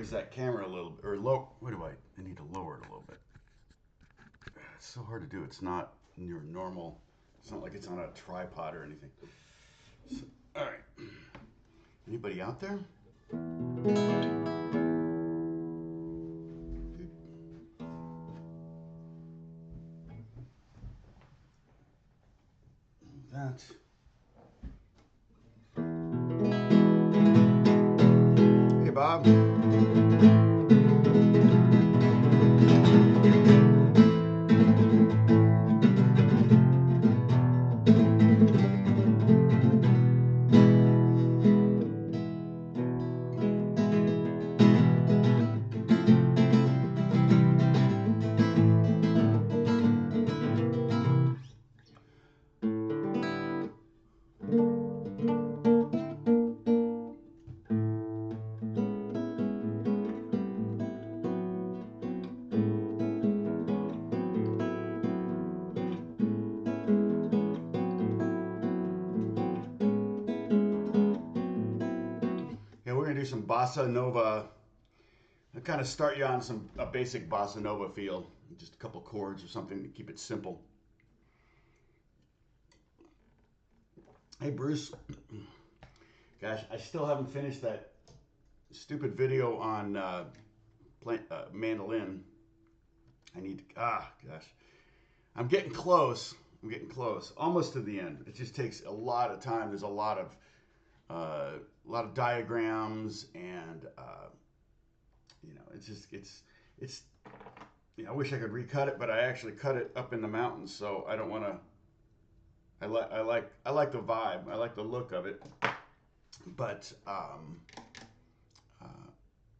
raise that camera a little, or low. What do I need to lower it a little bit. It's so hard to do. It's not your normal. It's not like it's on a tripod or anything. So, all right. Anybody out there? That. Hey, Bob. Yeah, we're gonna do some bossa nova. I'll kind of start you on a basic bossa nova feel, just a couple chords or something to keep it simple. Hey, Bruce. Gosh, I still haven't finished that stupid video on mandolin. I need to, gosh. I'm getting close. Almost to the end. It just takes a lot of time. There's a lot of diagrams and, it's, I wish I could recut it, but I actually cut it up in the mountains, so I don't want to. I like the vibe. I like the look of it, but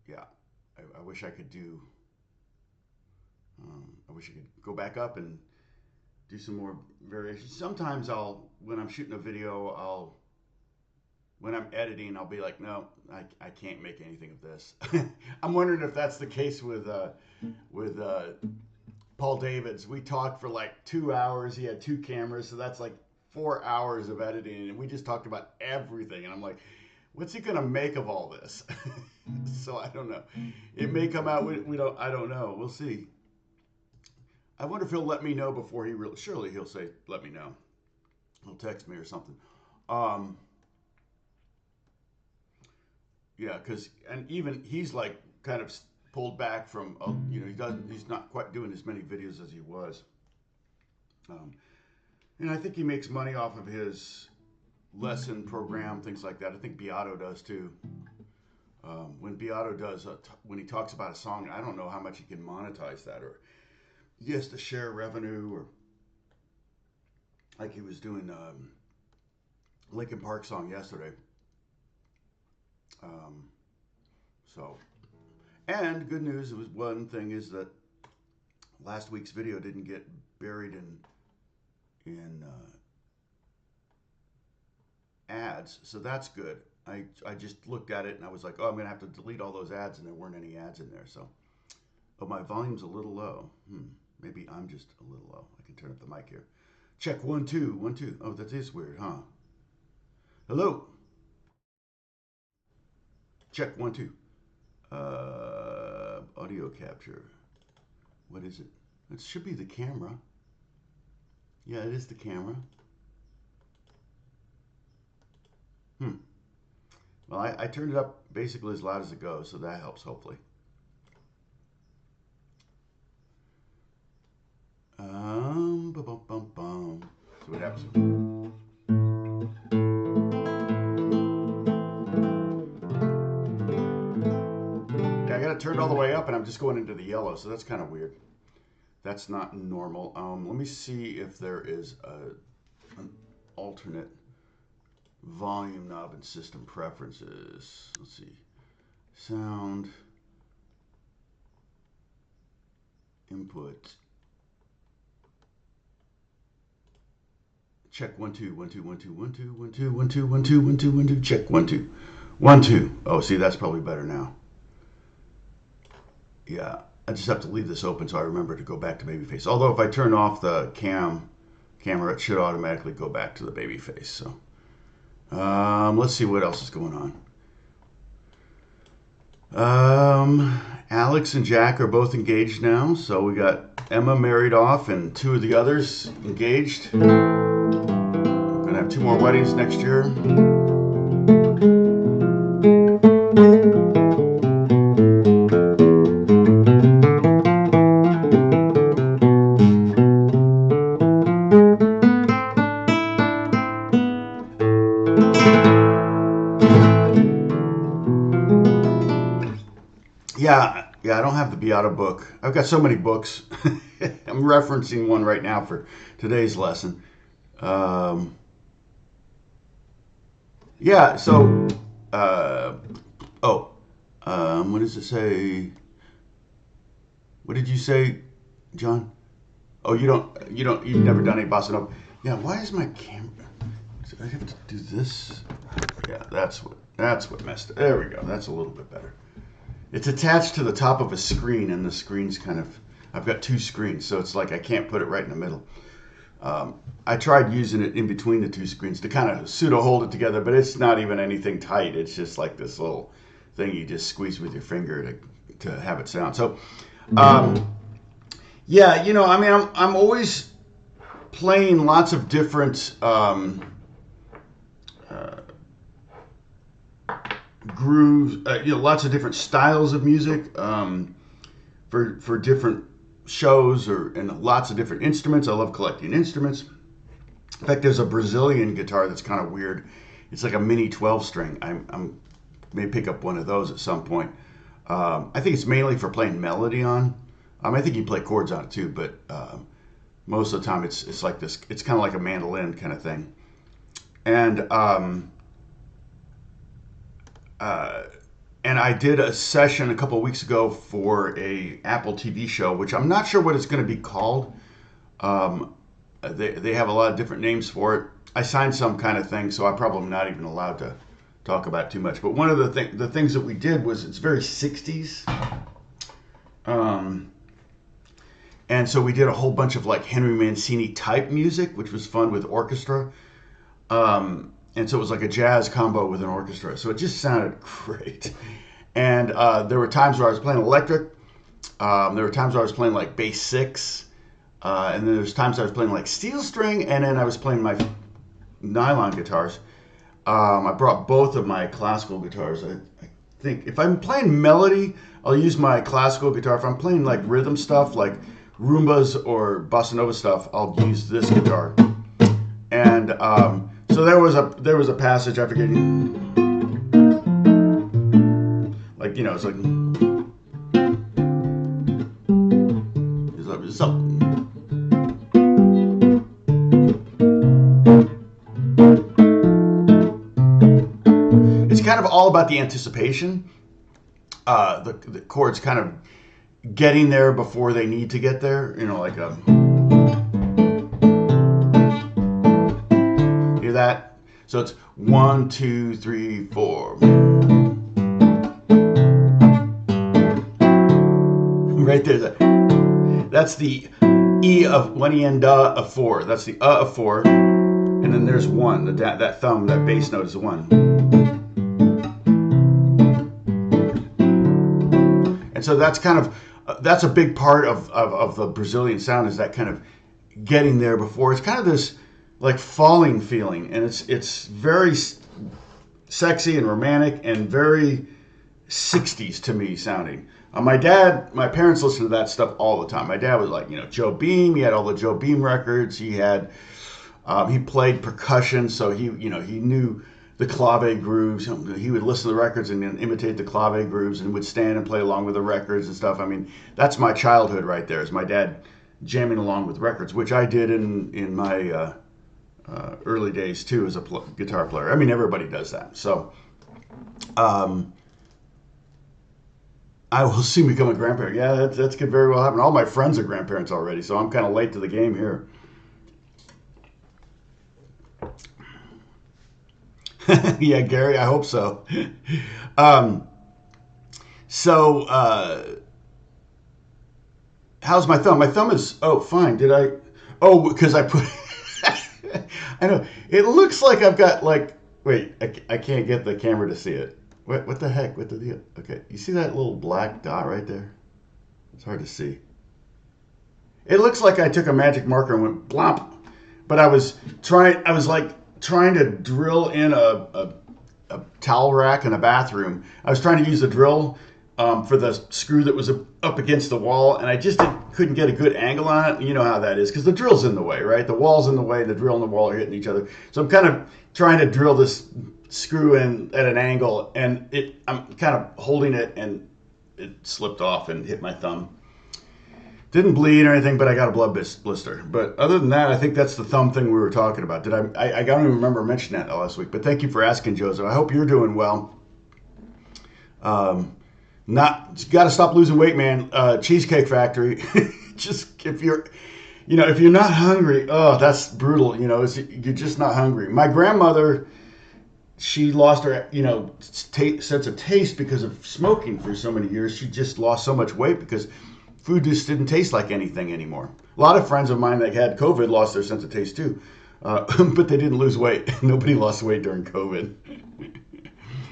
yeah, I wish I could do. I wish I could go back up and do some more variations. Sometimes when I'm shooting a video, when I'm editing, I'll be like, no, I can't make anything of this. I'm wondering if that's the case with Paul Davids. We talked for like 2 hours. He had 2 cameras, so that's like 4 hours of editing, and we just talked about everything. And I'm like, what's he gonna make of all this? So I don't know. It may come out. I don't know. We'll see. I wonder if he'll let me know before surely he'll say, let me know. He'll text me or something. Yeah, and even he's like kind of pulled back from, he's not quite doing as many videos as he was. And I think he makes money off of his lesson program, things like that. I think Beato does too. When Beato does, when he talks about a song, I don't know how much he can monetize that, or he has to share revenue, or like he was doing Linkin Park song yesterday. And good news, it was one thing is that last week's video didn't get buried in ads, so that's good. I just looked at it and I was like, oh, I'm gonna have to delete all those ads, and there weren't any ads in there. So, oh, my volume's a little low. Maybe I'm just a little low. I can turn up the mic here. Check 1 2 1 2. Oh, that is weird, huh? Hello. Check 1 2. Audio capture. What is it? It should be the camera. Yeah, it is the camera. Well, I turned it up basically as loud as it goes, so that helps, hopefully. See what happens. Okay, I got it turned all the way up, and I'm just going into the yellow, so that's kind of weird. That's not normal. Let me see if there is an alternate volume knob and system preferences. Let's see. Sound. Input. Check 1 2 1 2 1 2 1 2 1 2 1 2 1 2 1 2 1 2. Check 1 2 1 2. Oh, see, that's probably better now. Yeah, I just have to leave this open so I remember to go back to babyface. Although if I turn off the camera, it should automatically go back to the babyface. So let's see what else is going on. Alex and Jack are both engaged now, so we got Emma married off and two of the others engaged. We're gonna have two more weddings next year. Yeah, I don't have the Beata book. I've got so many books. I'm referencing one right now for today's lesson. Um, yeah, so, uh, oh, what does it say? What did you say, John? Oh, you've never done any bossa nova. Yeah, why is my camera? I have to do this. Yeah, that's what messed up. There we go. That's a little bit better. It's attached to the top of a screen, and the screen's kind of, I've got two screens, so it's like I can't put it right in the middle. I tried using it in between the two screens to kind of pseudo hold it together, but it's not even anything tight. It's just like this little thing you just squeeze with your finger to have it sound. So, yeah, I mean, I'm always playing lots of different grooves, lots of different styles of music for different shows and lots of different instruments. I love collecting instruments. In fact, there's a Brazilian guitar that's kind of weird. It's like a mini 12 string. I'm may pick up one of those at some point. I think it's mainly for playing melody on. I think you play chords on it too, but most of the time it's like this. It's kind of like a mandolin kind of thing. And I did a session a couple of weeks ago for a Apple TV show, which I'm not sure what it's going to be called. They have a lot of different names for it. I signed some kind of thing, so I'm probably not even allowed to talk about too much. But one of the things that we did was it's very 60s. And so we did a whole bunch of like Henry Mancini type music, which was fun with orchestra. And so it was like a jazz combo with an orchestra. So it just sounded great. And there were times where I was playing electric. There were times where I was playing like bass six. And then there's times I was playing like steel string. And then I was playing my nylon guitars. I brought both of my classical guitars. I think if I'm playing melody, I'll use my classical guitar. If I'm playing like rhythm stuff, like rumbas or bossa nova stuff, I'll use this guitar. And so there was a passage I forget, like it's like it's up. It's kind of all about the anticipation. The chords kind of getting there before they need to get there. Like a. That. So it's 1, 2, 3, 4. Right there. That's the E of 1 E and da of 4. That's the of 4. And then there's 1. That thumb, that bass note is 1. And so that's kind of that's a big part of the Brazilian sound, is that kind of getting there before. It's kind of this like falling feeling, and it's very sexy and romantic and very 60s to me sounding. My parents listened to that stuff all the time. My dad was like, Joe Beam. He had all the Joe Beam records. He played percussion, so he knew the clave grooves. He would listen to the records and then imitate the clave grooves and would stand and play along with the records and stuff. I mean, that's my childhood right there, is my dad jamming along with records, which I did in my early days too as a guitar player. I mean, everybody does that. So I will soon become a grandparent. Yeah, that could very well happen. All my friends are grandparents already, so I'm kind of late to the game here. Yeah, Gary, I hope so. How's my thumb? My thumb is, fine. Because I put, I know, it looks like I've got wait, I can't get the camera to see it. What the heck? What the deal? Okay, you see that little black dot right there? It's hard to see. It looks like I took a magic marker and went blomp. But I was like trying to drill in a towel rack in a bathroom. I was trying to use the drill for the screw that was up against the wall, and I just couldn't get a good angle on it. You know how that is, because the drill's in the way, right? The wall's in the way, the drill and the wall are hitting each other. So I'm kind of trying to drill this screw in at an angle, and I'm kind of holding it, and it slipped off and hit my thumb. Didn't bleed or anything, but I got a blood blister. But other than that, I think that's the thumb thing we were talking about. I don't even remember mentioning that last week. But thank you for asking, Joseph. I hope you're doing well. You got to stop losing weight, man. Cheesecake Factory. Just if you're not hungry, oh, that's brutal. You're just not hungry. My grandmother, she lost her, sense of taste because of smoking for so many years. She just lost so much weight because food just didn't taste like anything anymore. A lot of friends of mine that had COVID lost their sense of taste too, but they didn't lose weight. Nobody lost weight during COVID.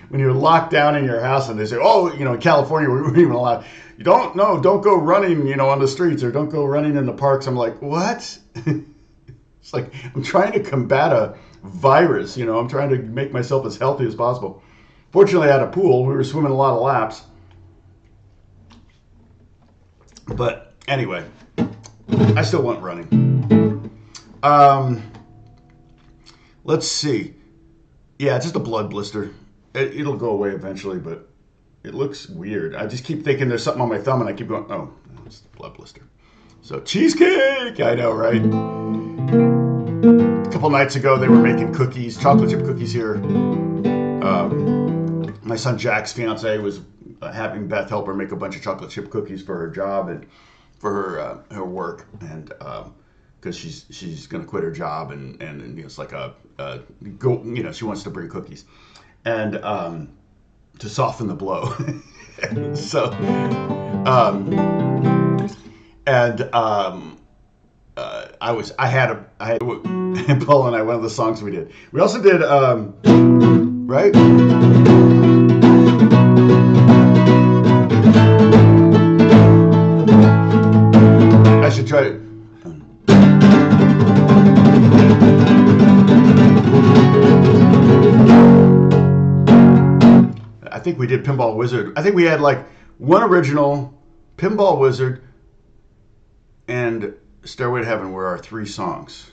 When you're locked down in your house and they say, oh, in California, we weren't even allowed. Don't go running, on the streets, or don't go running in the parks. I'm like, what? It's like, I'm trying to combat a virus, I'm trying to make myself as healthy as possible. Fortunately, I had a pool. We were swimming a lot of laps. But anyway, I still want running. Let's see. Yeah, just a blood blister. It'll go away eventually, but it looks weird. I just keep thinking there's something on my thumb, and I keep going, oh, it's the blood blister. So cheesecake, I know, right? A couple nights ago, they were making cookies, chocolate chip cookies here. My son Jack's fiance was having Beth help her make a bunch of chocolate chip cookies for her job and for her work, and because she's going to quit her job, and it's like she wants to bring cookies, and to soften the blow. So I had Paul and I, one of the songs we did. We also did right. I should try it. I think we did Pinball Wizard. I think we had like one original, Pinball Wizard, and Stairway to Heaven were our three songs.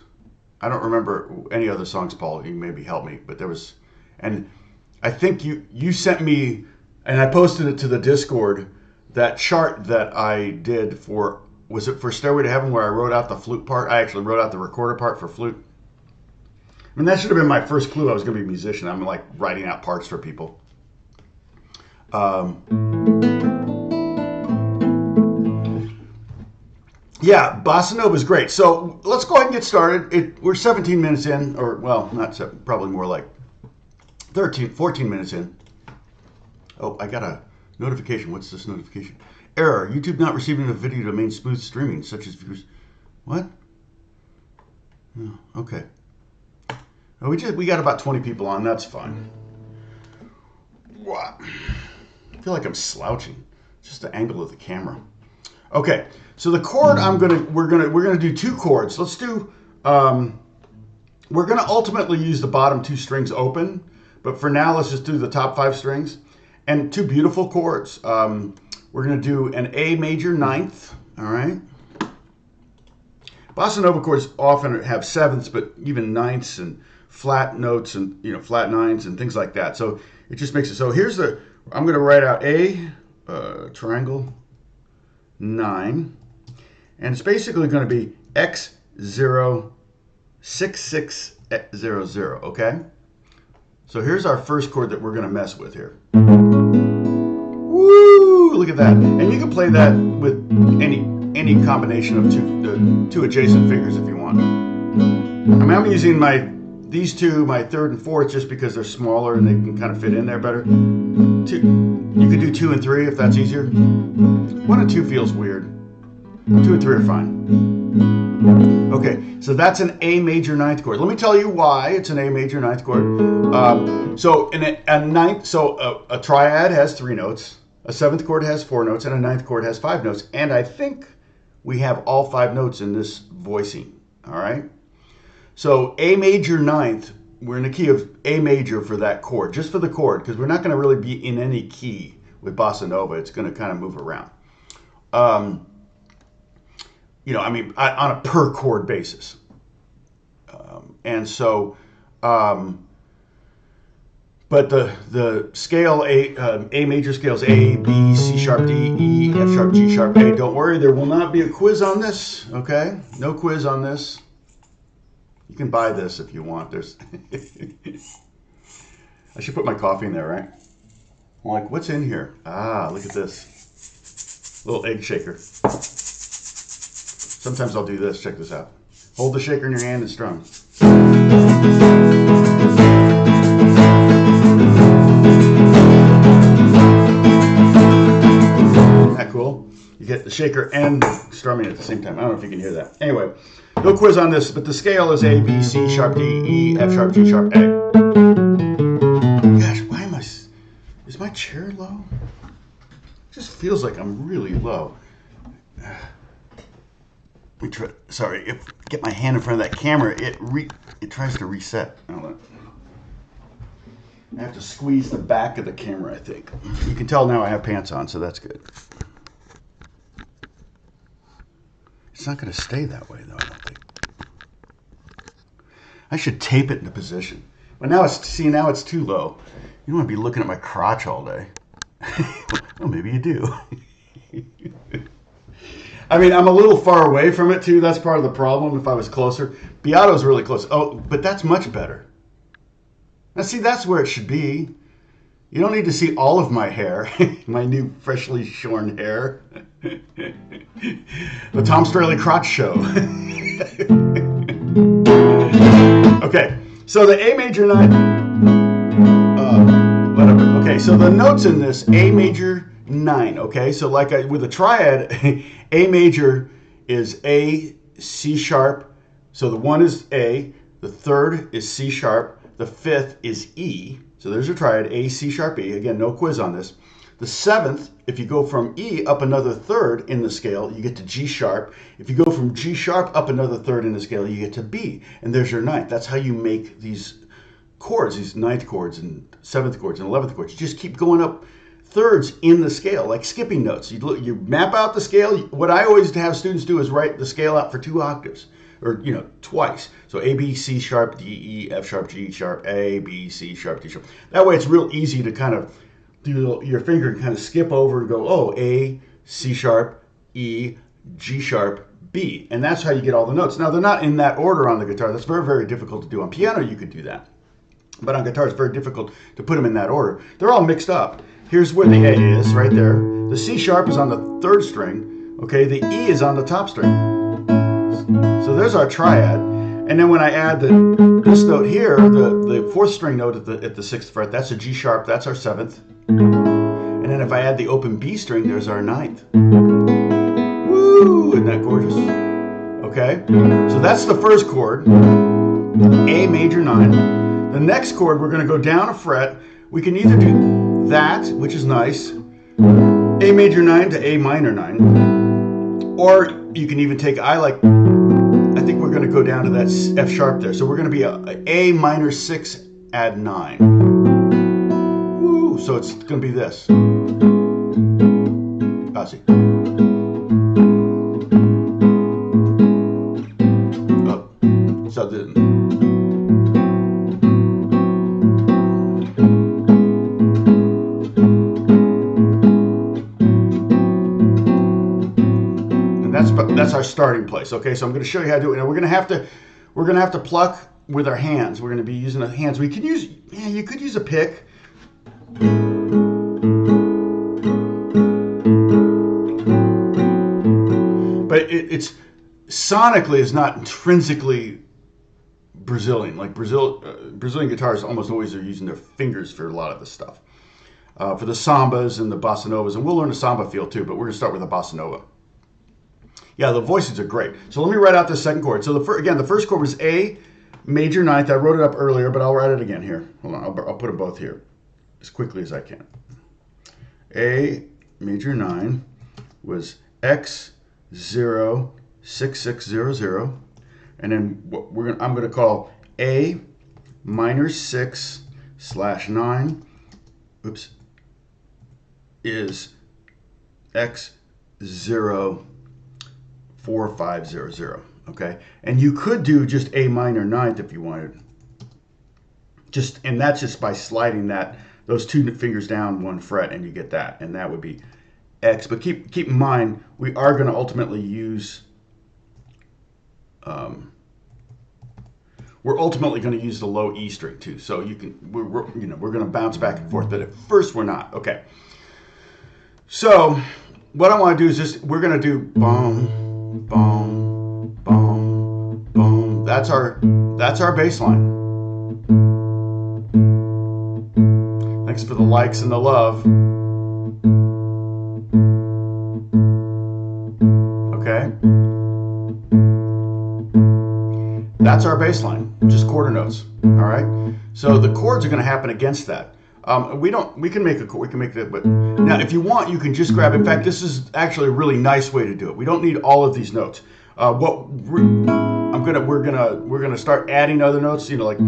I don't remember any other songs, Paul. You maybe help me, but there was, and I think you sent me, and I posted it to the Discord, that chart that I did for, was it for Stairway to Heaven, where I wrote out the flute part? I actually wrote out the recorder part for flute. I mean, that should have been my first clue I was going to be a musician. I'm like writing out parts for people. Yeah, Bossa Nova is great. So let's go ahead and get started. We're 17 minutes in, or well, not probably more like 14 minutes in. Oh, I got a notification. What's this notification? Error. YouTube not receiving the video to main smooth streaming, such as viewers. What? Oh, okay. Oh, we got about 20 people on. That's fine. What? I feel like I'm slouching. Just the angle of the camera. Okay, so the chord we're gonna do two chords. Let's do. We're gonna ultimately use the bottom two strings open, but for now let's just do the top 5 strings and two beautiful chords. We're gonna do an A major ninth. All right. Bossa Nova chords often have sevenths, but even ninths and flat notes and flat nines and things like that. So it just makes it. So here's I'm going to write out A triangle 9, and it's basically going to be X06600. Okay. So here's our first chord that we're going to mess with here. Woo! Look at that, and you can play that with any combination of two adjacent fingers if you want. I'm using these two, my third and fourth, just because they're smaller and they can kind of fit in there better. You could do 2 and 3 if that's easier. 1 and 2 feels weird. 2 and 3 are fine. Okay, so that's an A major ninth chord. Let me tell you why it's an A major ninth chord. So a triad has 3 notes, a 7th chord has 4 notes, and a 9th chord has 5 notes. And I think we have all 5 notes in this voicing. All right. So A major ninth, we're in the key of A major for that chord, just for the chord, because we're not going to really be in any key with Bossa Nova. It's going to kind of move around. On a per chord basis. But the scale A major scale is A, B, C sharp, D, E, F sharp, G sharp, A. Don't worry, there will not be a quiz on this. Okay, no quiz on this. You can buy this if you want. There's. I should put my coffee in there, right? I'm like, what's in here? Ah, look at this. Little egg shaker. Sometimes I'll do this. Check this out. Hold the shaker in your hand and strum. Isn't that cool? You get the shaker and strumming at the same time. I don't know if you can hear that. Anyway, no quiz on this, but the scale is A, B, C sharp, D, E, F sharp, G sharp, A. Gosh, why am I... Is my chair low? It just feels like I'm really low. Get my hand in front of that camera. It tries to reset. I have to squeeze the back of the camera, I think. You can tell now I have pants on, so that's good. It's not going to stay that way, though, I don't think. I should tape it into position. But now it's too low. You don't want to be looking at my crotch all day. Well, maybe you do. I mean, I'm a little far away from it, too. That's part of the problem if I was closer. Beato's really close. Oh, but that's much better. Now, see, that's where it should be. You don't need to see all of my hair, my new freshly shorn hair. The Tom Strahle Crotch Show. Okay, so the A major 9, whatever. Okay, so the notes in this, A major 9, okay? So with a triad, A major is A, C sharp. So the 1 is A, the 3rd is C sharp, the 5th is E. So there's your triad, A, C sharp, E. Again, no quiz on this. The 7th, if you go from E up another 3rd in the scale, you get to G sharp. If you go from G sharp up another 3rd in the scale, you get to B. And there's your 9th. That's how you make these chords, these 9th chords and 7th chords and 11th chords. You just keep going up 3rds in the scale, like skipping notes. You map out the scale. What I always have students do is write the scale out for 2 octaves, or twice. So A, B, C sharp, D, E, F sharp, G sharp, A, B, C sharp, D sharp. That way it's real easy to kind of do your finger and kind of skip over and go, oh, A, C sharp, E, G sharp, B. And that's how you get all the notes. Now, they're not in that order on the guitar. That's very, very difficult to do. On piano, you could do that. But on guitar, it's very difficult to put them in that order. They're all mixed up. Here's where the A is, right there. The C sharp is on the 3rd string. Okay, the E is on the top string. So there's our triad. And then when I add this note here, the 4th string note at the 6th fret, that's a G sharp, that's our 7th. And then if I add the open B string, there's our 9th. Woo! Isn't that gorgeous? Okay, so that's the first chord, A major 9. The next chord, we're going to go down a fret. We can either do that, which is nice, A major 9 to A minor 9, or you can even take, I think we're going to go down to that F sharp there. So we're going to be a minor 6 add 9. Woo! So it's going to be this. See. Oh, so that's our starting place. Okay, so I'm going to show you how to do it. Now we're going to have to pluck with our hands. We're going to be using our hands. You could use a pick. But it's sonically is not intrinsically Brazilian. Like Brazilian guitarists almost always are using their fingers for a lot of this stuff. For the sambas and the bossa novas, and we'll learn the samba feel too, but we're going to start with the bossa nova. Yeah, the voices are great. So let me write out the second chord. So again, the first chord was A major ninth. I wrote it up earlier, but I'll write it again here. Hold on, I'll put them both here as quickly as I can. A major 9 was X0 6600, and then I'm going to call A minor 6 / 9. Oops, is X0 4500. Okay, and you could do just A minor 9th if you wanted. And that's just by sliding those 2 fingers down 1 fret, and you get that, and that would be X. But keep in mind, we are going to ultimately use we're ultimately going to use the low E string too. So we're going to bounce back and forth, but at first we're not. Okay. So what I want to do is we're going to do boom, boom, boom, boom. That's our bass line. Thanks for the likes and the love. Okay. That's our bass line, just quarter notes. All right. So the chords are going to happen against that. We can make a chord. We can make that. But now, if you want, you can just grab. In fact, this is actually a really nice way to do it. We don't need all of these notes. We're gonna start adding other notes. Like.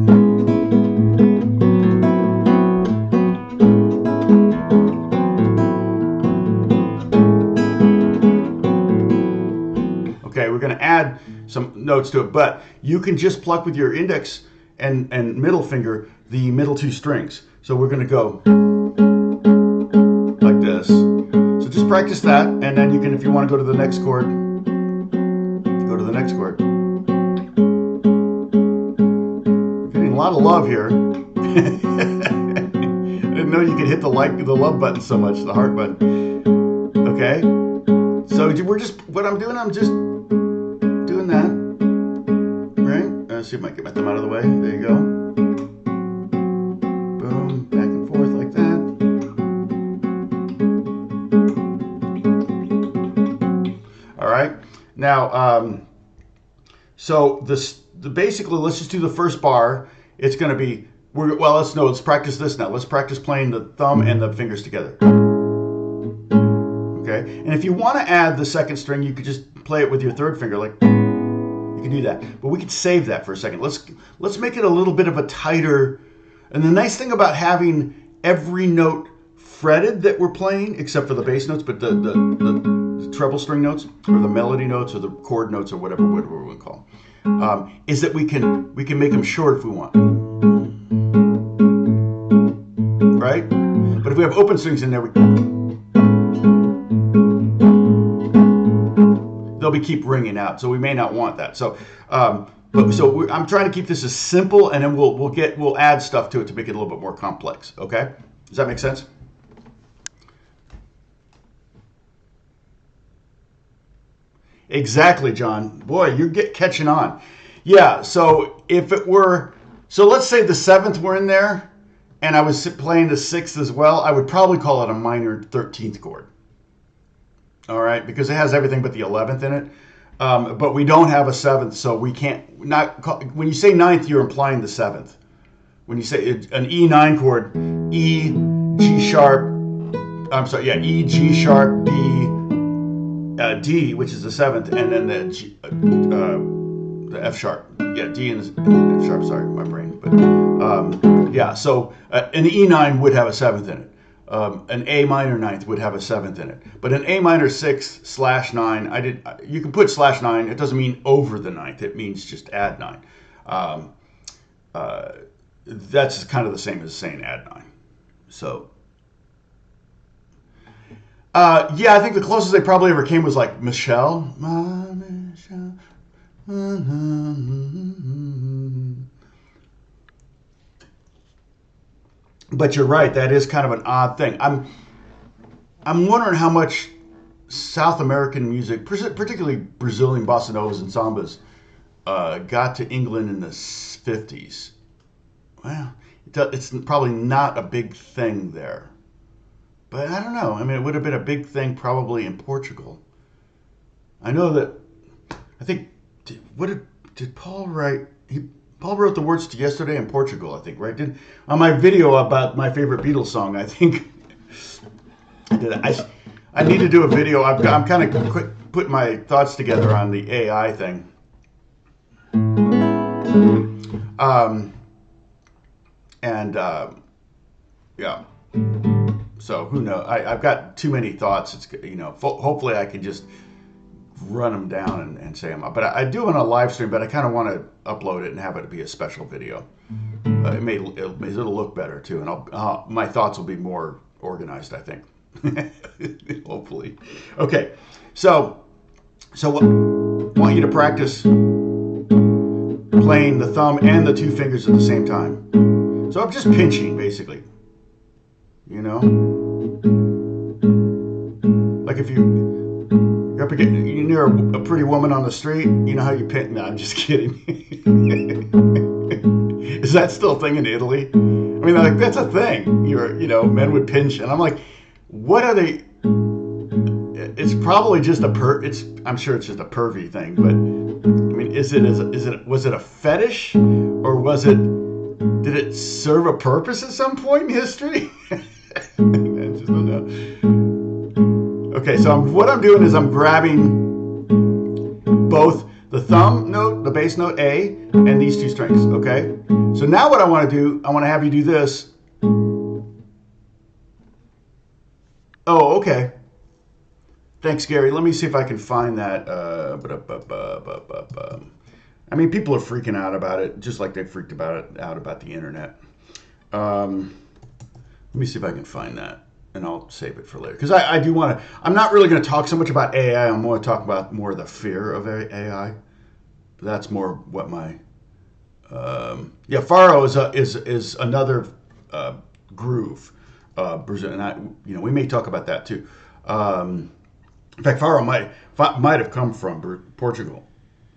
Okay, we're going to add some notes to it, but you can just pluck with your index and middle finger the middle 2 strings. So we're going to go like this. So just practice that, and then you can, if you want to go to the next chord, go to the next chord. Getting a lot of love here. I didn't know you could hit the love button so much, the heart button. Okay, so I'm just doing that, right? Let's see if I can get them out of the way. There you go. Boom, back and forth like that. All right. Now, so basically, let's just do the first bar. It's going to be let's practice this now. Let's practice playing the thumb and the fingers together. Okay. And if you want to add the second string, you could just play it with your third finger, like you can do that. But we could save that for a second. Let's make it a little bit of a tighter. And the nice thing about having every note fretted that we're playing, except for the bass notes, but the treble string notes or the melody notes or the chord notes or whatever we want to call them, is that we can make them short if we want, right? But if we have open strings in there, they'll keep ringing out, so we may not want that. So, I'm trying to keep this as simple, and then we'll add stuff to it to make it a little bit more complex. Okay, does that make sense? Exactly, John. Boy, you're catching on. Yeah. So let's say the 7th were in there, and I was playing the 6th as well. I would probably call it a minor 13th chord. All right, because it has everything but the 11th in it. But we don't have a 7th, so we can't when you say 9th, you're implying the 7th. When you say an E9 chord, E, G sharp, E, G sharp, B, D, which is the 7th, and then the F sharp. Yeah, D and F sharp, sorry, my brain. But so an E9 would have a 7th in it. An A minor 9th would have a 7th in it, but an A minor 6 / 9, you can put /9. It doesn't mean over the 9th. It means just add 9. That's kind of the same as saying add 9. So, I think the closest they probably ever came was like Michelle. Michelle. But you're right. That is kind of an odd thing. I'm wondering how much South American music, particularly Brazilian bossa novas and sambas, got to England in the 50s. Well, it's probably not a big thing there. But I don't know. I mean, it would have been a big thing probably in Portugal. I know that I think what did Paul write? Paul wrote the words to Yesterday in Portugal, I think, right? Did on my video about my favorite Beatles song, I think I did. I need to do a video. I'm kind of putting my thoughts together on the AI thing. And yeah. So who knows? I've got too many thoughts. It's hopefully I can just run them down and say them. But I do on a live stream. But I kind of want to upload it and have it be a special video. It'll look better too, and my thoughts will be more organized, I think. Hopefully. Okay. So I want you to practice playing the thumb and the two fingers at the same time. So I'm just pinching, basically. You know, like if you're up against, you're near a pretty woman on the street, you know how you pinch. No, I'm just kidding. Is that still a thing in Italy? I mean, like that's a thing. Men would pinch, and I'm like, what are they? It's probably just I'm sure it's just a pervy thing, but I mean, was it a fetish, or did it serve a purpose at some point in history? I just don't know. Okay, so what I'm doing is I'm grabbing both the thumb note, the bass note A, and these two strings, okay? So now what I want to do, I want to have you do this. Oh, okay. Thanks, Gary. Let me see if I can find that. I mean, people are freaking out about it, just like they freaked out about the internet. Let me see if I can find that, and I'll save it for later. Because I do want to. I'm not really going to talk so much about AI. I'm going to talk about more of the fear of AI. That's more what my. Faro is another groove, Brazil, and we may talk about that too. In fact, Faro might have come from Portugal.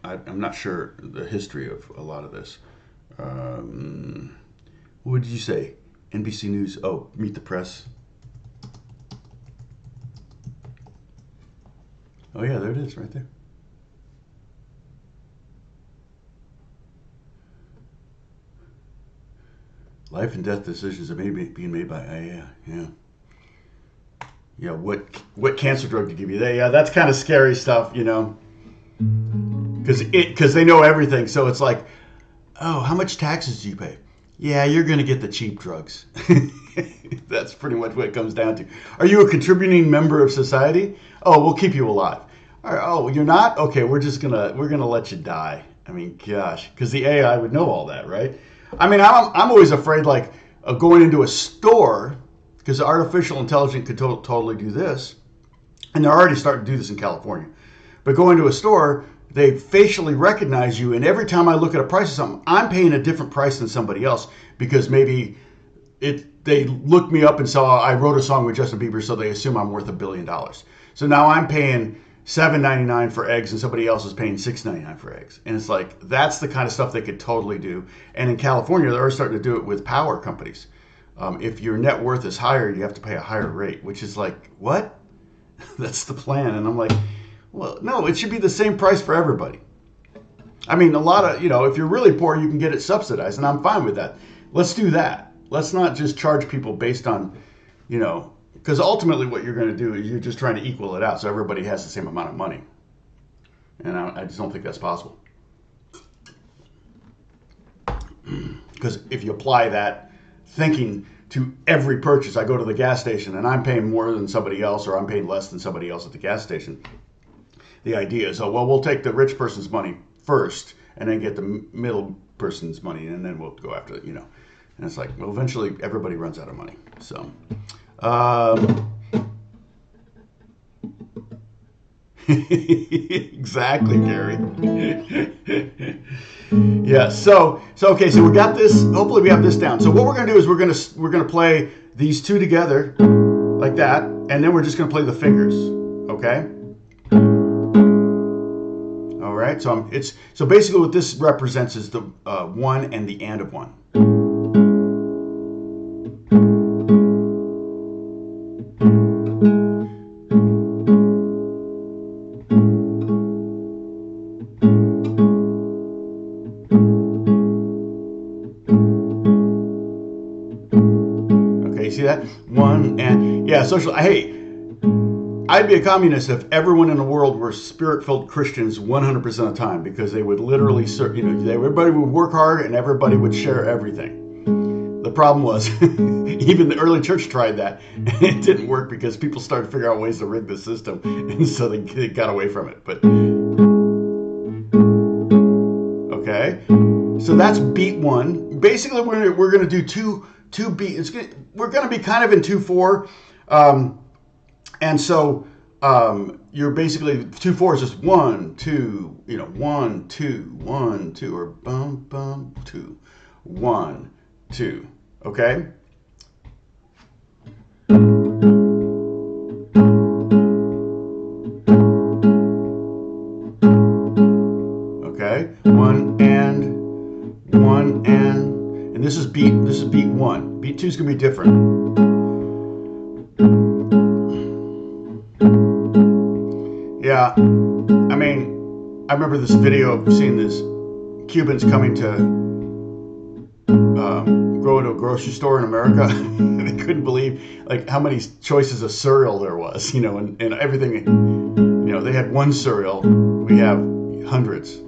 I'm not sure the history of a lot of this. What did you say? NBC News. Oh, Meet the Press. Oh yeah, there it is, right there. Life and death decisions are being made by AI. Yeah. What cancer drug to give you? That's kind of scary stuff, because they know everything. So it's like, oh, how much taxes do you pay? Yeah, you're going to get the cheap drugs. That's pretty much what it comes down to. Are you a contributing member of society? Oh, we'll keep you alive. All right, oh, you're not? Okay, we're gonna let you die. I mean, gosh, because the AI would know all that, right? I mean, I'm always afraid of going into a store, because artificial intelligence could totally do this, and they're already starting to do this in California. But going to a store, they facially recognize you, and every time I look at a price of something, I'm paying a different price than somebody else, because maybe they looked me up and saw I wrote a song with Justin Bieber, so they assume I'm worth $1 billion. So now I'm paying $7.99 for eggs, and somebody else is paying $6.99 for eggs. And it's like, that's the kind of stuff they could totally do. And in California, they're starting to do it with power companies. If your net worth is higher, you have to pay a higher rate, which is like, what? That's the plan. And I'm like, well, no, it should be the same price for everybody. I mean, a lot of, if you're really poor, you can get it subsidized, and I'm fine with that. Let's do that. Let's not just charge people based on, because ultimately what you're going to do is you're just trying to equal it out so everybody has the same amount of money. And I just don't think that's possible. Because if you apply that thinking to every purchase, I go to the gas station and I'm paying more than somebody else, or I'm paying less than somebody else at the gas station. The idea is, we'll take the rich person's money first and then get the middle person's money, and then we'll go after it, And it's like, well, eventually everybody runs out of money. So, exactly, Gary. Yeah. So okay. So we got this. Hopefully, we have this down. So what we're gonna do is we're gonna play these two together like that, and then we're just gonna play the fingers. Okay. All right. So basically what this represents is the one and the and of one. social. Hey, I'd be a communist if everyone in the world were spirit-filled Christians 100% of the time, because they would literally, everybody would work hard and everybody would share everything. The problem was, even the early church tried that, and it didn't work because people started to figure out ways to rig the system, and so they got away from it. But okay, so that's beat one. Basically, we're going to do two beats. We're going to be kind of in 2/4. And so you're basically 2/4 is just 1, 2, 1, 2, 1, 2, or bum, bum, 2, 1, 2. Okay? Okay? 1 and this is beat 1. Beat 2 is going to be different. Yeah, I mean, I remember this video of seeing these Cubans coming to go into a grocery store in America. They couldn't believe like how many choices of cereal there was, and everything. They had one cereal. We have hundreds.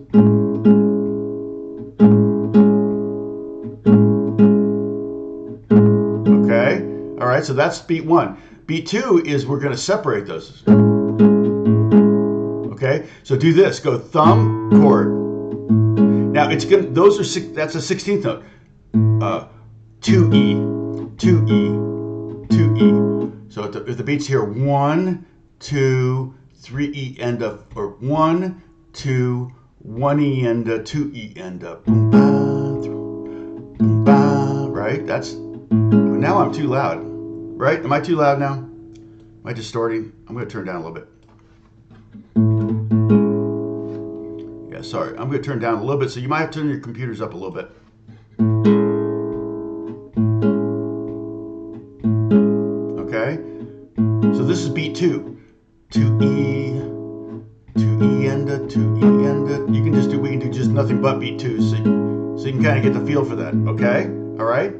Okay, all right. So that's beat 1. Beat 2 is we're going to separate those. Okay, so do this. Go thumb, chord. Now it's gonna. That's a 16th note. 2E, 2E, 2E. So if the beat's here, 1, 2, 3E end up, or 1, 2, 1E end up, 2E end up. Boom, ba, boom, ba, right? That's. Now I'm too loud, right? Am I too loud now? Am I distorting? I'm going to turn down a little bit. Yeah, sorry. I'm going to turn down a little bit, so you might have to turn your computers up a little bit. Okay? So this is beat 2. 2E, 2E and a, 2E and a. We can do just nothing but beat 2, so you can kind of get the feel for that. Okay? All right?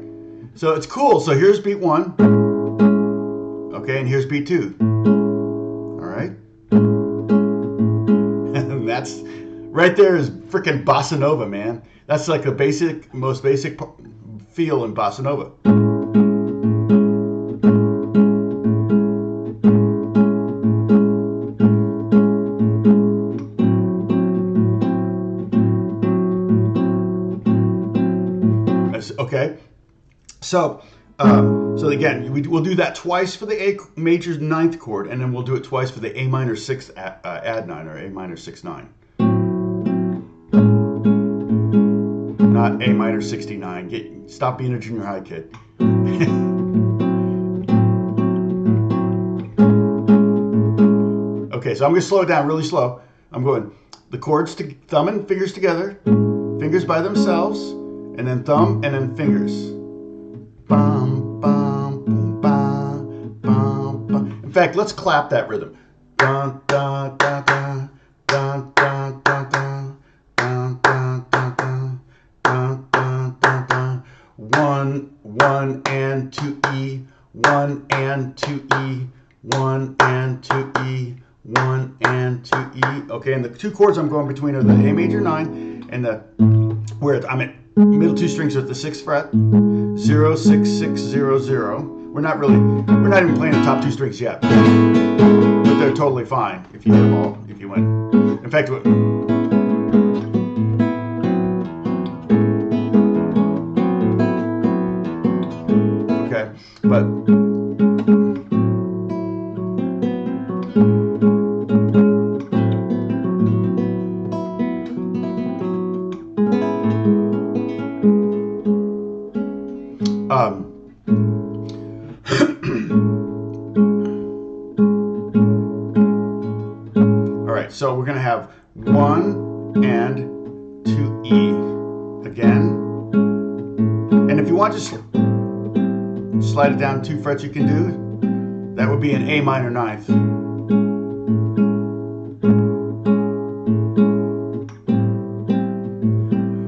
So it's cool. So here's beat 1. Okay, and here's beat 2. All right? And that's right there is freaking bossa nova, man. That's like the most basic feel in bossa nova. Okay, so again, we'll do that twice for the A major 9th chord, and then we'll do it twice for the A minor 6th add 9, or A minor 6/9. Not A minor 69. Stop being a junior high kid. Okay, so I'm going to slow it down really slow. I'm going the chords to thumb and fingers together, fingers by themselves, and then thumb and then fingers. Bum, bum, boom, bum, bum, bum. In fact, let's clap that rhythm. Dun, dun, dun, dun, dun, dun, dun, dun, dun, dun, dun, dun, dun, dun, dun, dun. 1, 1 and 2E, 1 and 2E, 1 and 2E, 1 and 2E. Okay, and the two chords I'm going between are the A major 9 and the where I'm at middle 2 strings at the 6th fret, 0, 6, 6, 0, 0. We're not even playing the top 2 strings yet, but they're totally fine if you hit them all, if you win. In fact, okay, but all right, so we're going to have 1 and 2E again. And if you want to slide it down 2 frets, you can do. That would be an A minor 9th.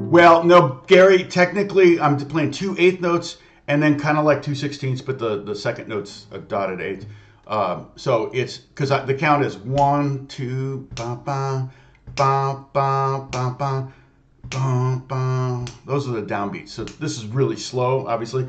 Well, no, Gary, technically I'm playing 2 8th notes and then kind of like 2 16ths, but the second note's a dotted 8th. So it's because the count is 1, 2, ba ba ba ba ba ba ba ba. Those are the downbeats. So this is really slow, obviously.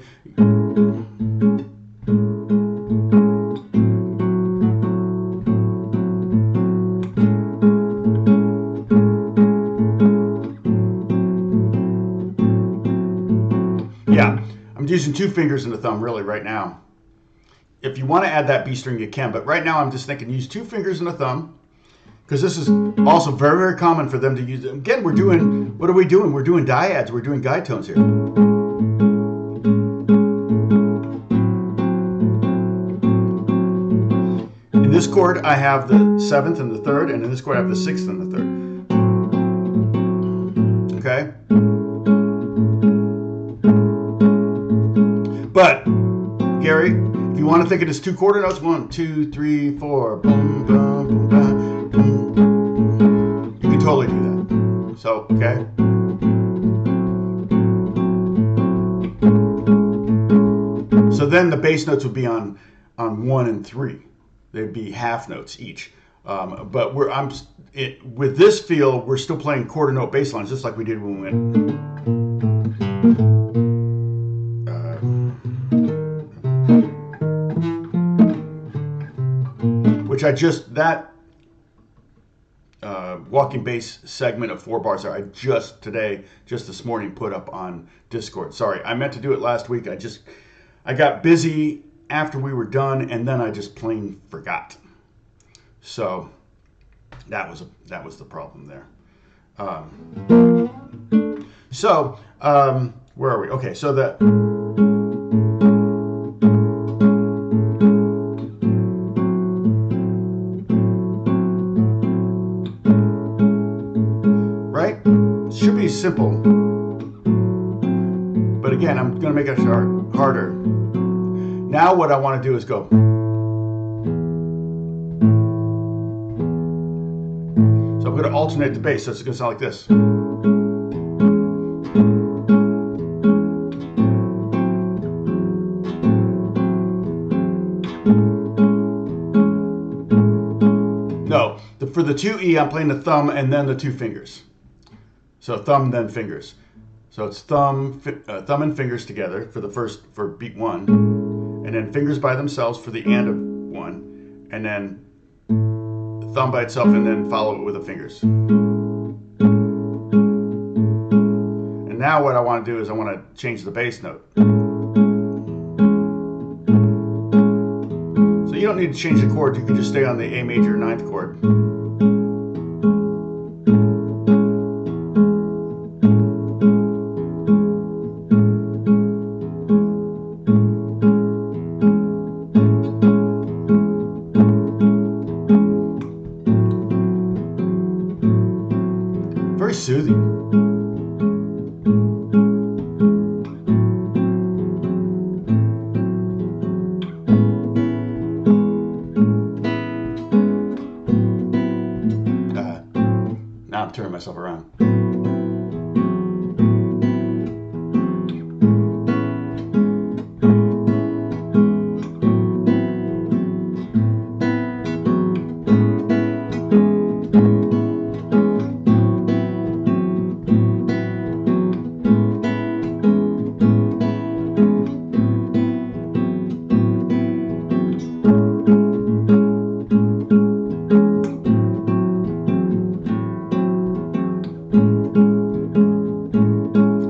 Yeah, I'm using 2 fingers and a thumb really right now. If you want to add that B string, you can, but right now I'm just thinking use 2 fingers and a thumb, because this is also very, very common for them to use. Again, we're doing, what are we doing? We're doing dyads, we're doing guide tones here. In this chord, I have the 7th and the 3rd, and in this chord, I have the 6th and the 3rd. Okay? But, Gary, if you want to think of it as 2 quarter notes, 1, 2, 3, 4, boom, boom, boom, boom, you can totally do that. So, okay? So then the bass notes would be on 1 and 3. They'd be half notes each. But with this feel, we're still playing quarter note bass lines, just like we did when we went. Which that walking bass segment of 4 bars there, I just this morning put up on Discord. Sorry, I meant to do it last week. I got busy after we were done, and then I just plain forgot. So that was the problem there. Where are we? Okay, so right? Should be simple. But again, I'm going to make it harder. Now what I want to do is go. So I'm going to alternate the bass, so it's going to sound like this. No, for the 2E, I'm playing the thumb and then the 2 fingers. So thumb, then fingers. So it's thumb and fingers together for beat 1, and then fingers by themselves for the and of 1, and then thumb by itself, and then follow it with the fingers. And now what I want to do is I want to change the bass note. So you don't need to change the chord. You can just stay on the A major 9th chord. Very soothing. Now I'm turning myself around.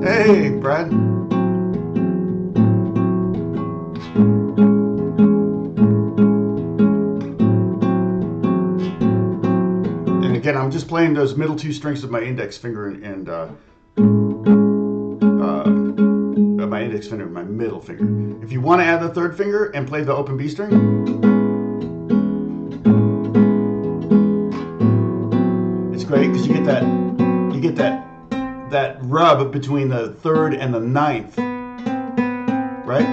Hey, Brad. And again, I'm just playing those middle 2 strings with my index finger and my index finger and my middle finger. If you want to add the 3rd finger and play the open B string, it's great because you get that rub between the 3rd and the 9th, right?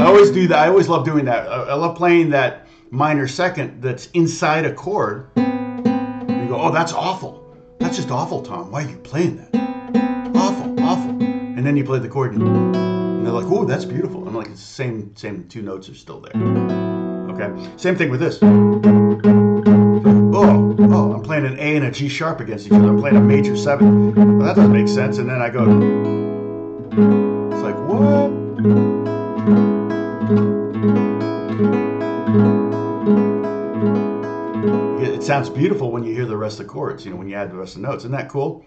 I always do that. I always love doing that. I love playing that minor 2nd that's inside a chord. And you go, oh, that's awful. That's just awful, Tom. Why are you playing that? Awful, awful. And then you play the chord and they're like, oh, that's beautiful. I'm like, it's the same 2 notes are still there. Okay, same thing with this. Oh, I'm playing an A and a G sharp against each other. I'm playing a major 7. Well, that doesn't make sense. And then I go, it's like, what? It sounds beautiful when you hear the rest of the chords, you know, when you add the rest of the notes. Isn't that cool?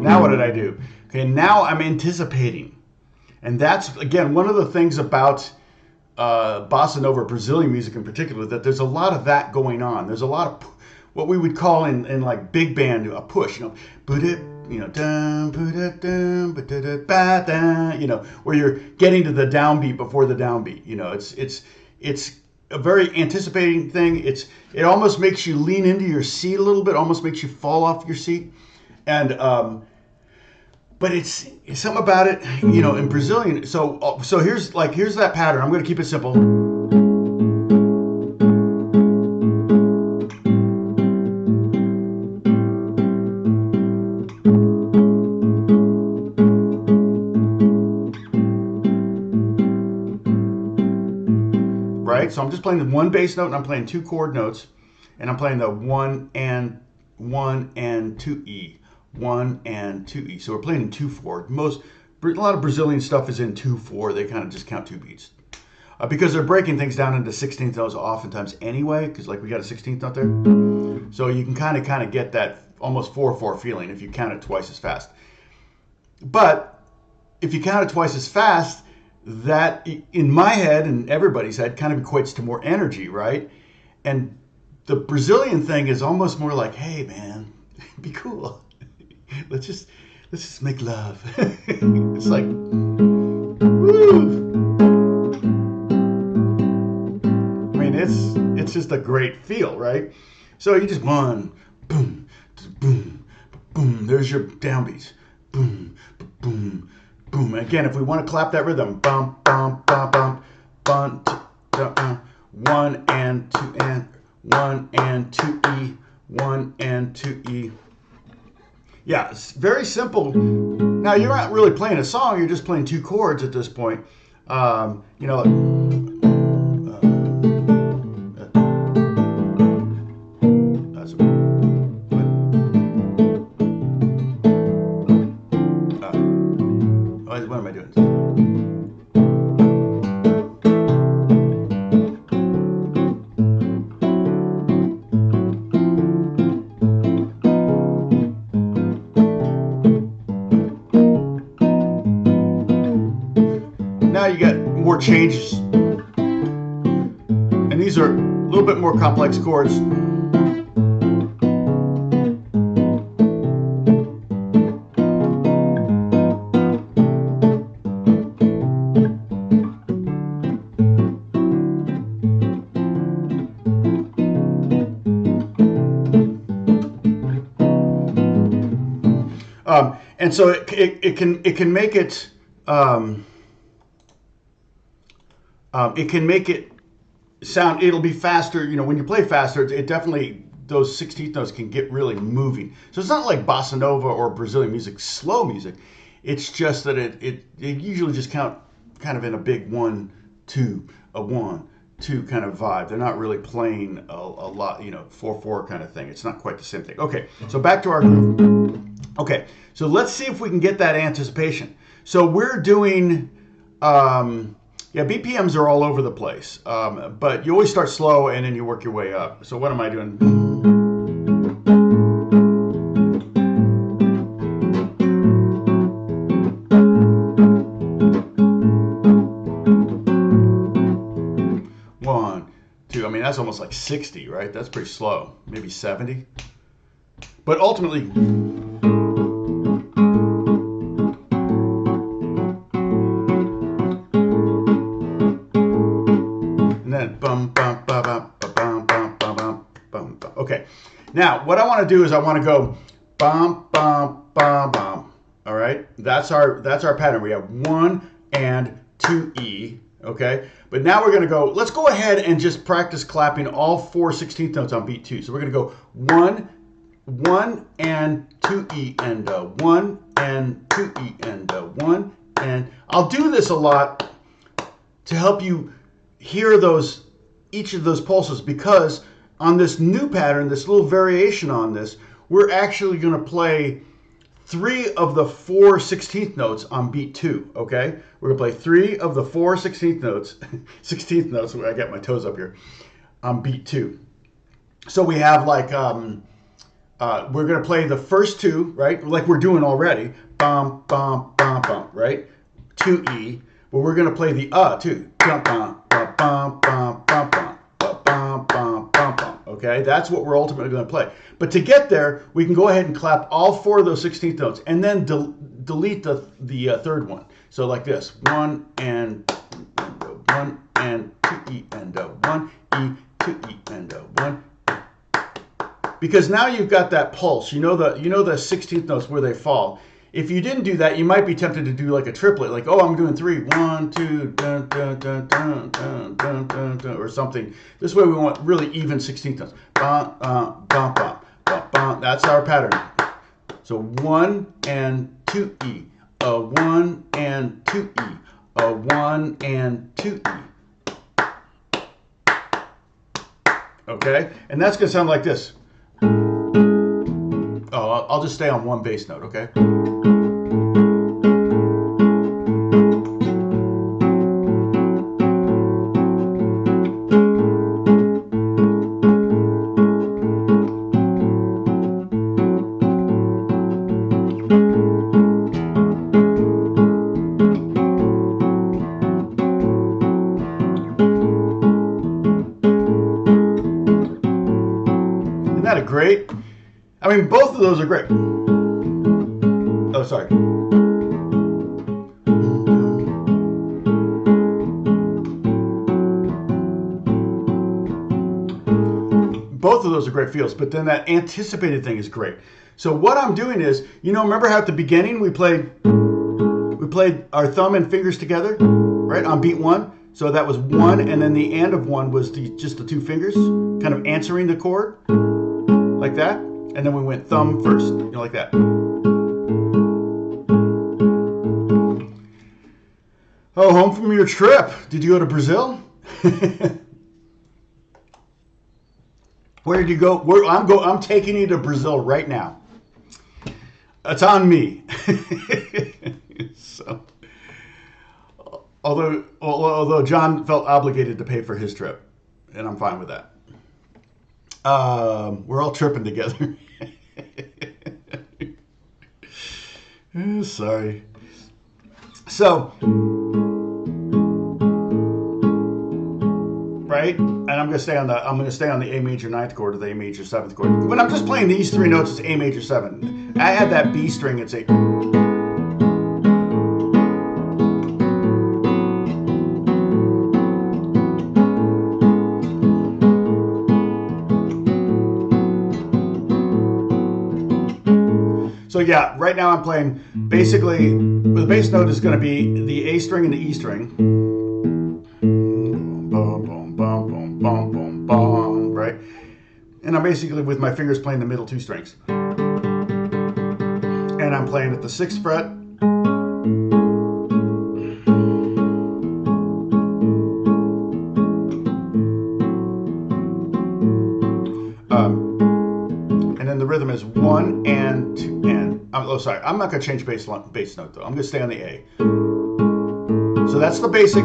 Now what did I do? Okay, now I'm anticipating. And that's, again, one of the things about Bossa Nova, Brazilian music in particular, that there's a lot of that going on. There's a lot of what we would call in like big band a push, you know, where you're getting to the downbeat before the downbeat. You know, it's a very anticipating thing. It almost makes you lean into your seat a little bit, almost makes you fall off your seat. And but it's something about it, you know, in Brazilian. So here's that pattern. I'm going to keep it simple. Right? So I'm just playing the one bass note and I'm playing 2 chord notes, and I'm playing the 1 and 2E. 1 and 2E. So we're playing in 2/4. A lot of Brazilian stuff is in 2/4. They kind of just count 2 beats. Because they're breaking things down into 16th notes oftentimes anyway, because like we got a 16th note there. So you can kind of get that almost 4/4 feeling if you count it twice as fast. But if you count it twice as fast, that in my head and everybody's head kind of equates to more energy, right? And the Brazilian thing is almost more like, hey man, be cool. Let's just make love. It's like, woo. I mean, it's just a great feel, right? So you just one, boom, boom, boom. There's your downbeats, boom, boom, boom. Again, if we want to clap that rhythm, bum, bum, bum, bum, bum, 1 and 2 and 1 and 2E, 1 and 2E. Yeah, it's very simple. Now, you're not really playing a song. You're just playing 2 chords at this point. You know, that's what am I doing? Now you got more changes, and these are a little bit more complex chords. And so it can make it. It can make it sound, it'll be faster, you know, when you play faster, it definitely, those 16th notes can get really moving. So it's not like Bossa Nova or Brazilian music, slow music. It's just that it usually just count kind of in a big 1, 2, a 1, 2 kind of vibe. They're not really playing a lot, you know, 4/4 kind of thing. It's not quite the same thing. Okay, so back to our groove. Okay, so let's see if we can get that anticipation. So we're doing, yeah, BPMs are all over the place, but you always start slow and then you work your way up. So what am I doing? One, two. I mean, that's almost like 60, right? That's pretty slow. Maybe 70. But ultimately, Now, what I want to do is I want to go bum, bum, bum, bum. All right, that's our pattern. We have 1 and 2 E. Okay, but now we're going to go. Let's go ahead and just practice clapping all 4 16th notes on beat 2. So we're going to go 1, 1 and 2 E and 1 and 2 E and 1 and. I'll do this a lot to help you hear each of those pulses, because on this new pattern, this little variation on this, we're actually going to play 3 of the 4 16th notes on beat 2, okay? We're going to play 3 of the 4 16th notes, 16th notes, where I get my toes up here, on beat 2. So we have like, we're going to play the first 2, right? Like we're doing already, bum, bum, bum, bum, right? 2 E, but we're going to play the too. Bum, bum, bum, bum, bum, bum, bum, bum, bum, bum, bum. Okay, that's what we're ultimately going to play. But to get there, we can go ahead and clap all 4 of those 16th notes and then delete the third one. So like this: 1 and 1 and 2 E and 1 E 2 E and 1. Because now you've got that pulse. You know the 16th notes where they fall. If you didn't do that, you might be tempted to do like a triplet, like, oh, I'm doing 3, 1, 2, dun, dun, dun, dun, dun, dun, dun, dun, or something. This way we want really even 16th notes. Bum, bum, bum, bum, bum, bum. That's our pattern. So 1 and 2 E, 1 and 2 E, 1 and 2 E. Okay, and that's gonna sound like this. Oh, I'll just stay on 1 bass note, okay? Isn't that a great? I mean, both of those are great. Oh, sorry. Both of those are great feels, but then that anticipated thing is great. So what I'm doing is, remember how at the beginning we played our thumb and fingers together, right, on beat 1? So that was 1, and then the end of 1 was just the 2 fingers, kind of answering the chord, like that. And then we went thumb first, like that. Oh, home from your trip. Did you go to Brazil? Where did you go? I'm taking you to Brazil right now. It's on me. So, although John felt obligated to pay for his trip, and I'm fine with that. We're all tripping together. Sorry. So, right, and I'm gonna stay on the A major 9th chord or the A major 7th chord. When I'm just playing these 3 notes, it's A major 7. I add that B string, it's a. So yeah, right now I'm playing, basically, the bass note is going to be the A string and the E string. Boom, boom, boom, boom, boom, boom, boom, right? And I'm basically, with my fingers, playing the middle 2 strings. And I'm playing at the 6th fret. And then the rhythm is 1 and 2 and. Oh, sorry. I'm not going to change bass note though. I'm going to stay on the A. So that's the basic.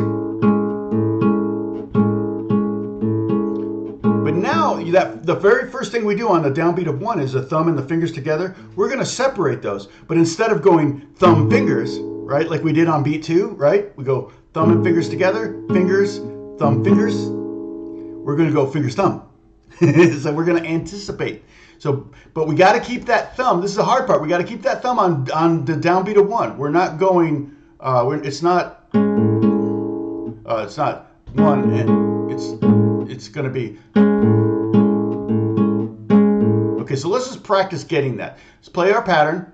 But now the very first thing we do on the downbeat of 1 is the thumb and the fingers together. We're going to separate those. But instead of going thumb fingers, right, like we did on beat 2, right? We go thumb and fingers together, fingers, thumb, fingers. We're going to go fingers, thumb. So we're going to anticipate. So, but we got to keep that thumb. This is the hard part. We got to keep that thumb on the downbeat of 1. We're not going. It's not 1, and it's going to be. Okay, so let's just practice getting that. Let's play our pattern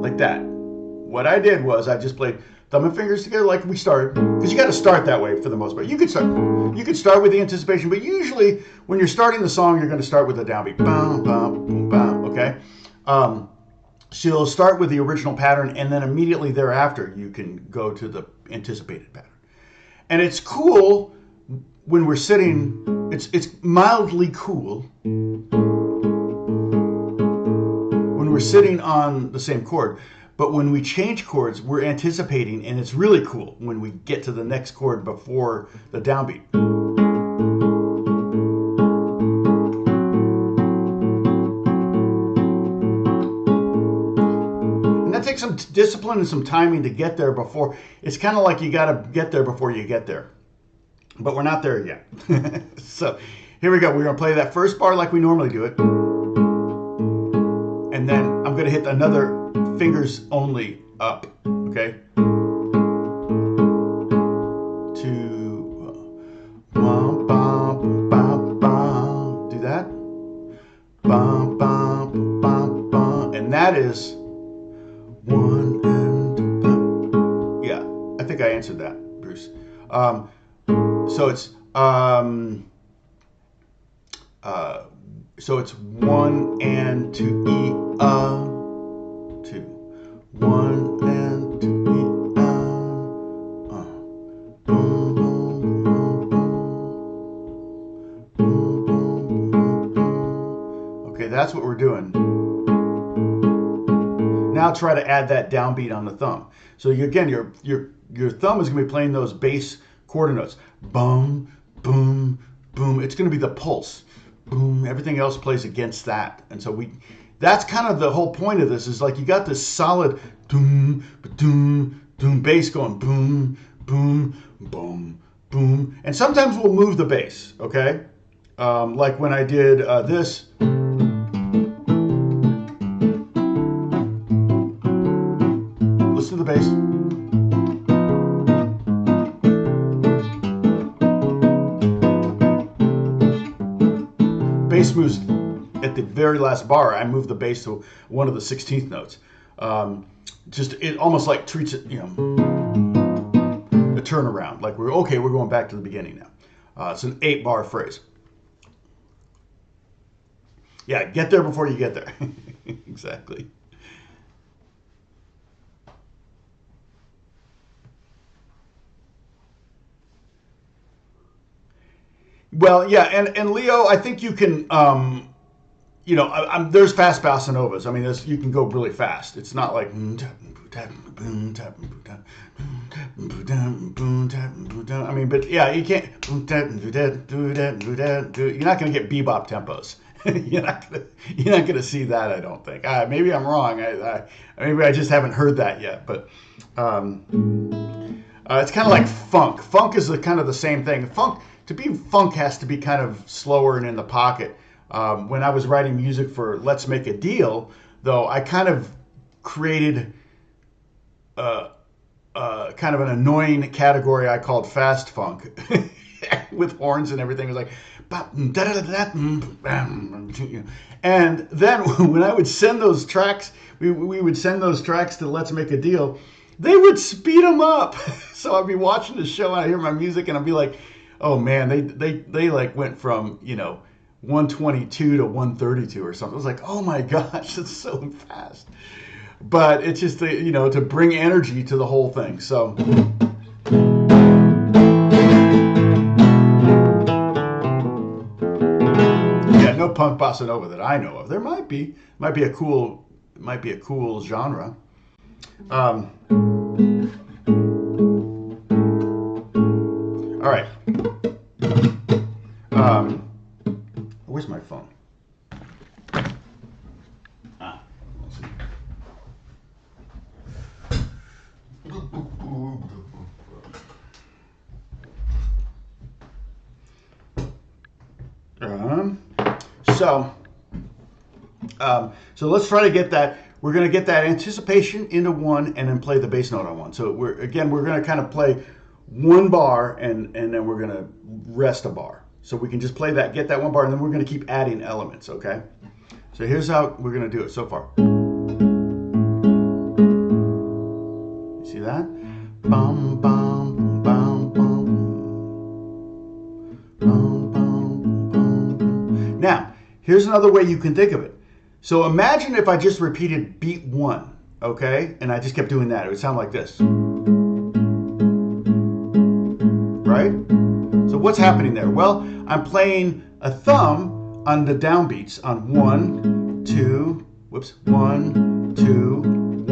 like that. What I did was I just played thumb and fingers together like we started, because you got to start that way for the most part. You could start with the anticipation, but usually when you're starting the song, you're going to start with a downbeat. Bum, bum, boom, bum, okay? So you'll start with the original pattern, and then immediately thereafter, you can go to the anticipated pattern. And it's cool when we're sitting, it's mildly cool when we're sitting on the same chord. But when we change chords, we're anticipating, and it's really cool when we get to the next chord before the downbeat. And that takes some discipline and some timing to get there before. It's kind of like you got to get there before you get there. But we're not there yet. So here we go. We're going to play that first bar like we normally do it. And then I'm going to hit another fingers only up, okay? Two, bum, bum, bum, bum. Do that. Bum, bum, bum, bum. And that is one and bum. Yeah, I think I answered that, Bruce. So it's one and two E two, one and two E boom, boom, boom, boom, boom, boom, boom. Okay, that's what we're doing. Now try to add that downbeat on the thumb. So again, your thumb is going to be playing those bass quarter notes. Boom, boom, boom. It's going to be the pulse. Boom. Everything else plays against that. And so that's kind of the whole point of this, is like you got this solid doom, doom, doom bass going boom, boom, boom, boom. And sometimes we'll move the bass, okay? Like when I did this. Listen to the bass. Bass moves at the very last bar. I move the bass to one of the 16th notes. It almost like treats it, a turnaround. Like we're going back to the beginning now. It's an 8-bar phrase. Yeah, get there before you get there. Exactly. Well, yeah, and Leo, I think you can, there's fast bossa novas. I mean, you can go really fast. It's not like, I mean, but yeah, you can't, you're not going to get bebop tempos. You're not gonna see that, I don't think. Maybe I'm wrong. Maybe I just haven't heard that yet, but it's kind of like funk. Funk is kind of the same thing. To be funk has to be kind of slower and in the pocket. When I was writing music for Let's Make a Deal, though, I kind of created kind of an annoying category I called fast funk with horns and everything. It was like, and then when I would send those tracks, we would send those tracks to Let's Make a Deal, they would speed them up. So I'd be watching the show and I'd hear my music and I'd be like, oh man, they like went from 122 to 132 or something. I was like, oh my gosh, that's so fast. But it's just to bring energy to the whole thing. So yeah, no punk bossa nova that I know of. There might be a cool genre. All right. Where's my phone? Let's see. So let's try to get that. We're going to get that anticipation into one and then play the bass note on one. So we're going to kind of play one bar and then we're going to rest a bar. So we can just play that, get that one bar, and then we're going to keep adding elements, okay? So here's how we're going to do it so far. You see that? Bum, bum, bum, bum. Bum, bum, bum, bum. Now, here's another way you can think of it. So imagine if I just repeated beat 1, okay? And I just kept doing that. It would sound like this. Right? So what's happening there? Well, I'm playing a thumb on the downbeats on 1, 2, whoops, 1, 2,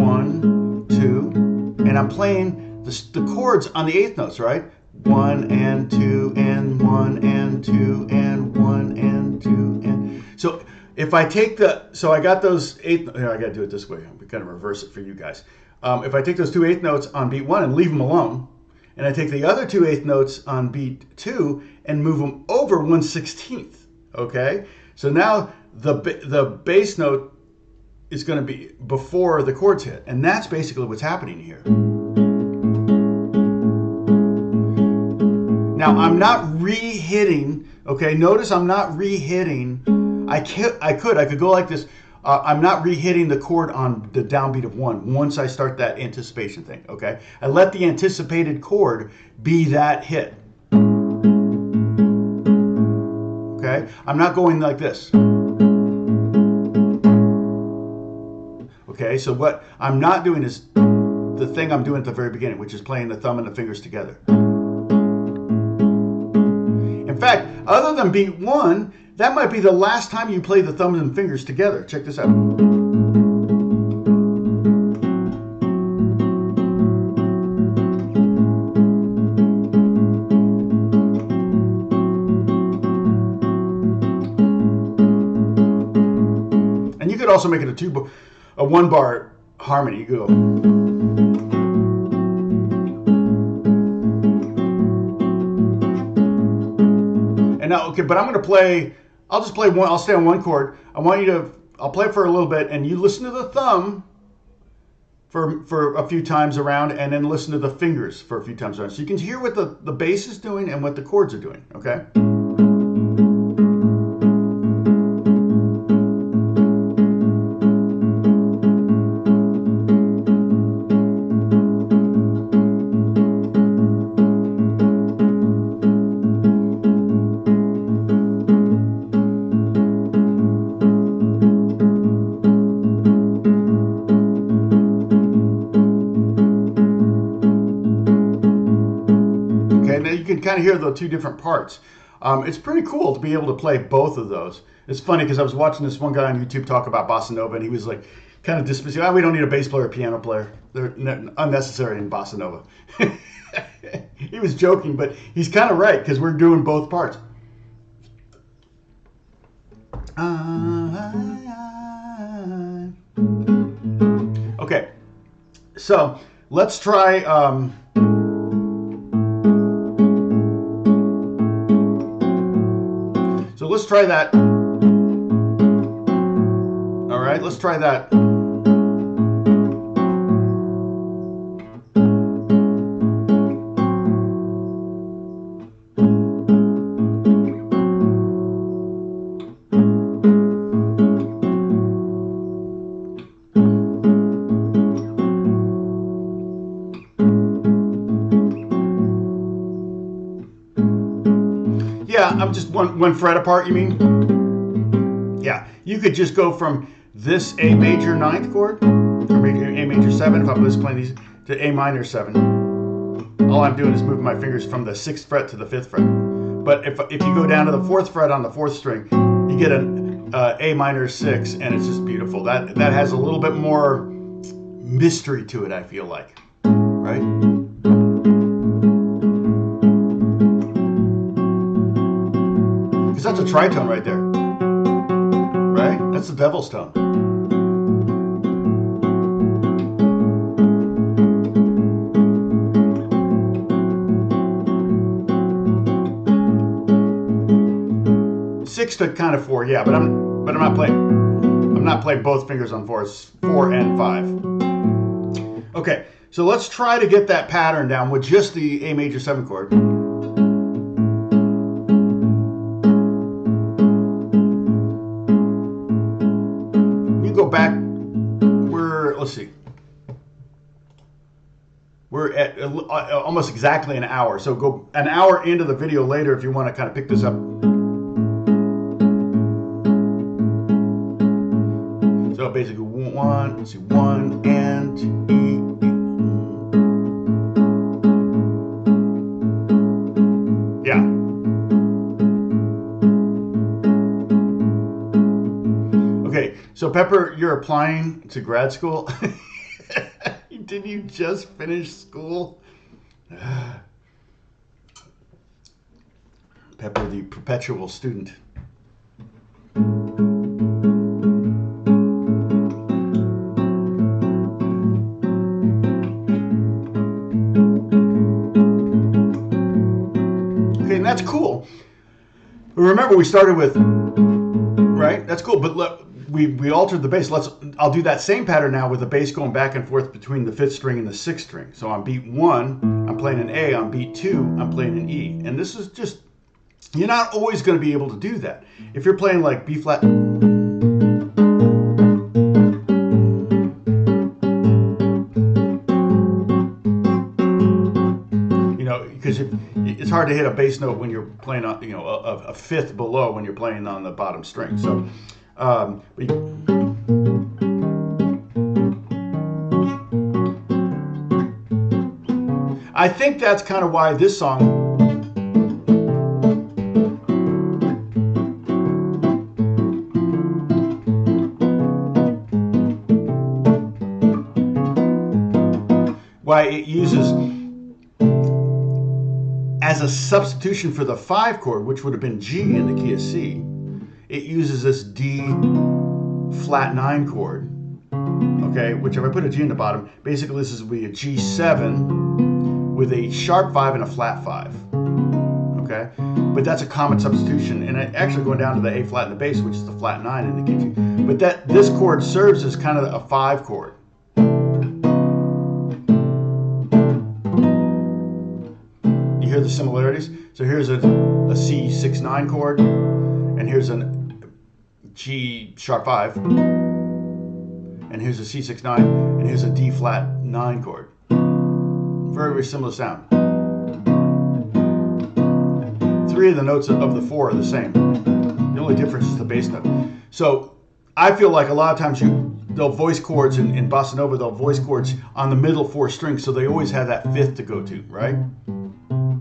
1, 2, and I'm playing the chords on the eighth notes, right? 1 and 2 and 1 and 2 and 1 and 2 and so if I take so I got those eighth. Here, I got to do it this way. I'm going to reverse it for you guys. If I take those 2 eighth notes on beat 1 and leave them alone, and I take the other 2 eighth notes on beat 2 and move them over 1/16th, okay? So now the bass note is going to be before the chords hit, and that's basically what's happening here. Now I'm not re-hitting, okay? Notice I'm not re-hitting. I could go like this. I'm not re-hitting the chord on the downbeat of 1 once I start that anticipation thing, okay? I let the anticipated chord be that hit. Okay? I'm not going like this. Okay, so what I'm not doing is the thing I'm doing at the very beginning, which is playing the thumb and the fingers together. In fact, other than beat 1, that might be the last time you play the thumbs and fingers together. Check this out. And you could also make it a 1-bar harmony. You go. And now, okay, but I'm going to play. I'll just play one. I'll stay on 1 chord. I'll play for a little bit, and you listen to the thumb for a few times around, and then listen to the fingers for a few times around. So you can hear what the bass is doing and what the chords are doing, okay? You can kind of hear the 2 different parts. It's pretty cool to be able to play both of those. It's funny because I was watching this one guy on YouTube talk about Bossa Nova, and he was like kind of dismissive. We don't need a bass player or piano player. They're unnecessary in Bossa Nova. He was joking, but he's kind of right because we're doing both parts. Okay, so let's try... So let's try that. All right, let's try that. Yeah, I'm just one fret apart, you mean? Yeah, you could just go from this A major 9th chord, or A major 7, if I'm just playing these, to A minor 7. All I'm doing is moving my fingers from the 6th fret to the 5th fret. But if you go down to the 4th fret on the 4th string, you get an A minor 6, and it's just beautiful. That has a little bit more mystery to it, I feel like, right? That's a tritone right there, right? That's the devil's tone. Six to kind of 4, yeah, but I'm not playing both fingers on 4. It's 4 and 5. Okay, so let's try to get that pattern down with just the A major 7 chord. back. Let's see. We're at almost exactly an hour. So go an hour into the video later if you want to kind of pick this up. So basically one and E. Yeah. Okay, so Pepper, you're applying to grad school. Did you just finish school? Pepper, the perpetual student. Okay, and that's cool. Remember, we started with, right? That's cool, but look, we altered the bass. I'll do that same pattern now with the bass going back and forth between the 5th string and the 6th string. So on beat 1, I'm playing an A. On beat 2, I'm playing an E. And this is just, you're not always going to be able to do that. If you're playing like B flat, because it's hard to hit a bass note when you're playing on, a 5th below when you're playing on the bottom string. So, I think that's kind of why this song, why it uses as a substitution for the 5 chord, which would have been G in the key of C. It uses this D flat 9 chord, okay, which if I put a G in the bottom, basically this would be a G7 with a sharp 5 and a flat 5, okay? But that's a common substitution, and actually going down to the A flat in the bass, which is the flat 9 in the key. But this chord serves as kind of a 5 chord. You hear the similarities? So here's a C6-9 chord, and here's a G sharp 5, and here's a C6-9, and here's a D flat 9 chord. Very, very similar sound. 3 of the notes of the 4 are the same. The only difference is the bass note. So I feel like a lot of times they'll voice chords in Bossa Nova, they'll voice chords on the middle 4 strings, so they always have that 5th to go to, right?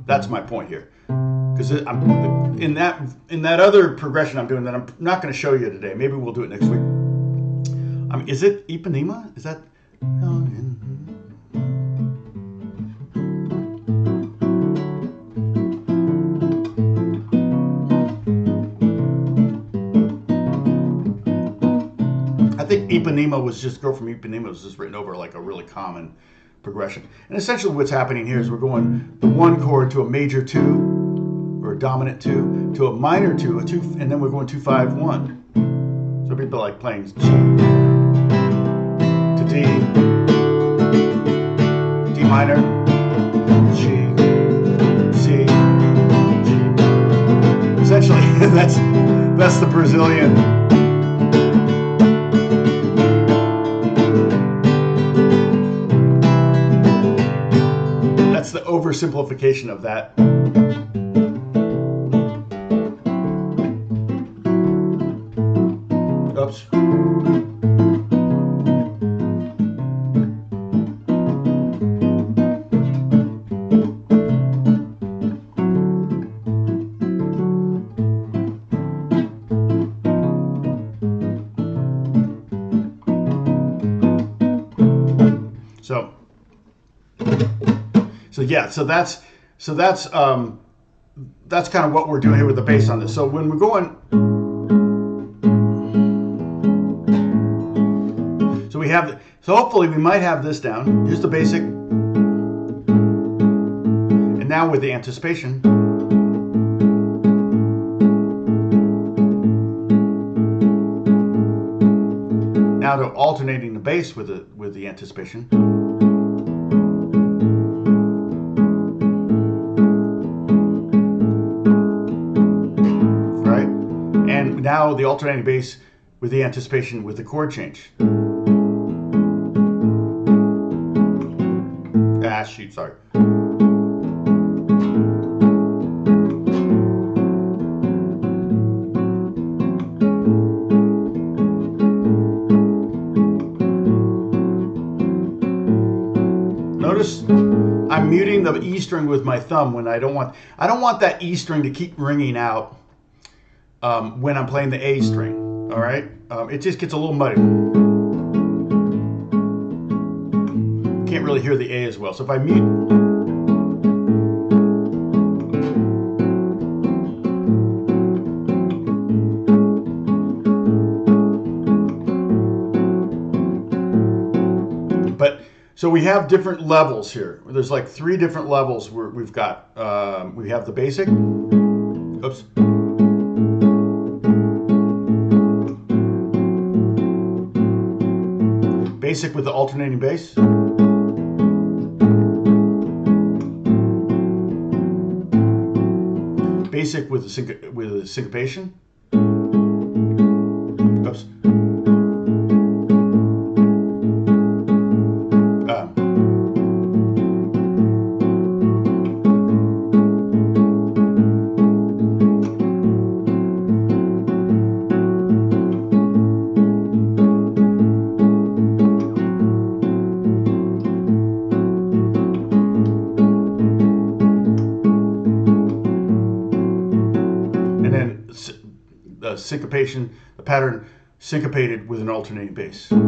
That's my point here. Because in that other progression I'm doing that I'm not going to show you today. Maybe we'll do it next week. Is it Ipanema? Is that? I think Ipanema was just Girl from Ipanema was just written over like a really common progression. And essentially what's happening here is we're going the 1 chord to a major 2 or a dominant 2 to a minor 2, a 2, and then we're going 2, 5, 1. So people like playing G to D, D minor, G, C, G. Essentially, that's the Brazilian. That's the oversimplification of that. Oops. So that's kind of what we're doing here with the bass on this. So when we're going, so hopefully we might have this down. Here's the basic, and now with the anticipation. Now to alternating the bass with the anticipation. Now the alternating bass with the anticipation with the chord change. Ah, shoot, sorry. Notice I'm muting the E string with my thumb when I don't want that E string to keep ringing out when I'm playing the A string. All right, it just gets a little muddy. Can't really hear the A as well. So if I mute, so we have different levels here. There's like 3 different levels we've got. We have the basic. Oops. Basic with the alternating bass. Basic with the syncopation. Oops. The syncopation, the pattern syncopated with an alternating bass. And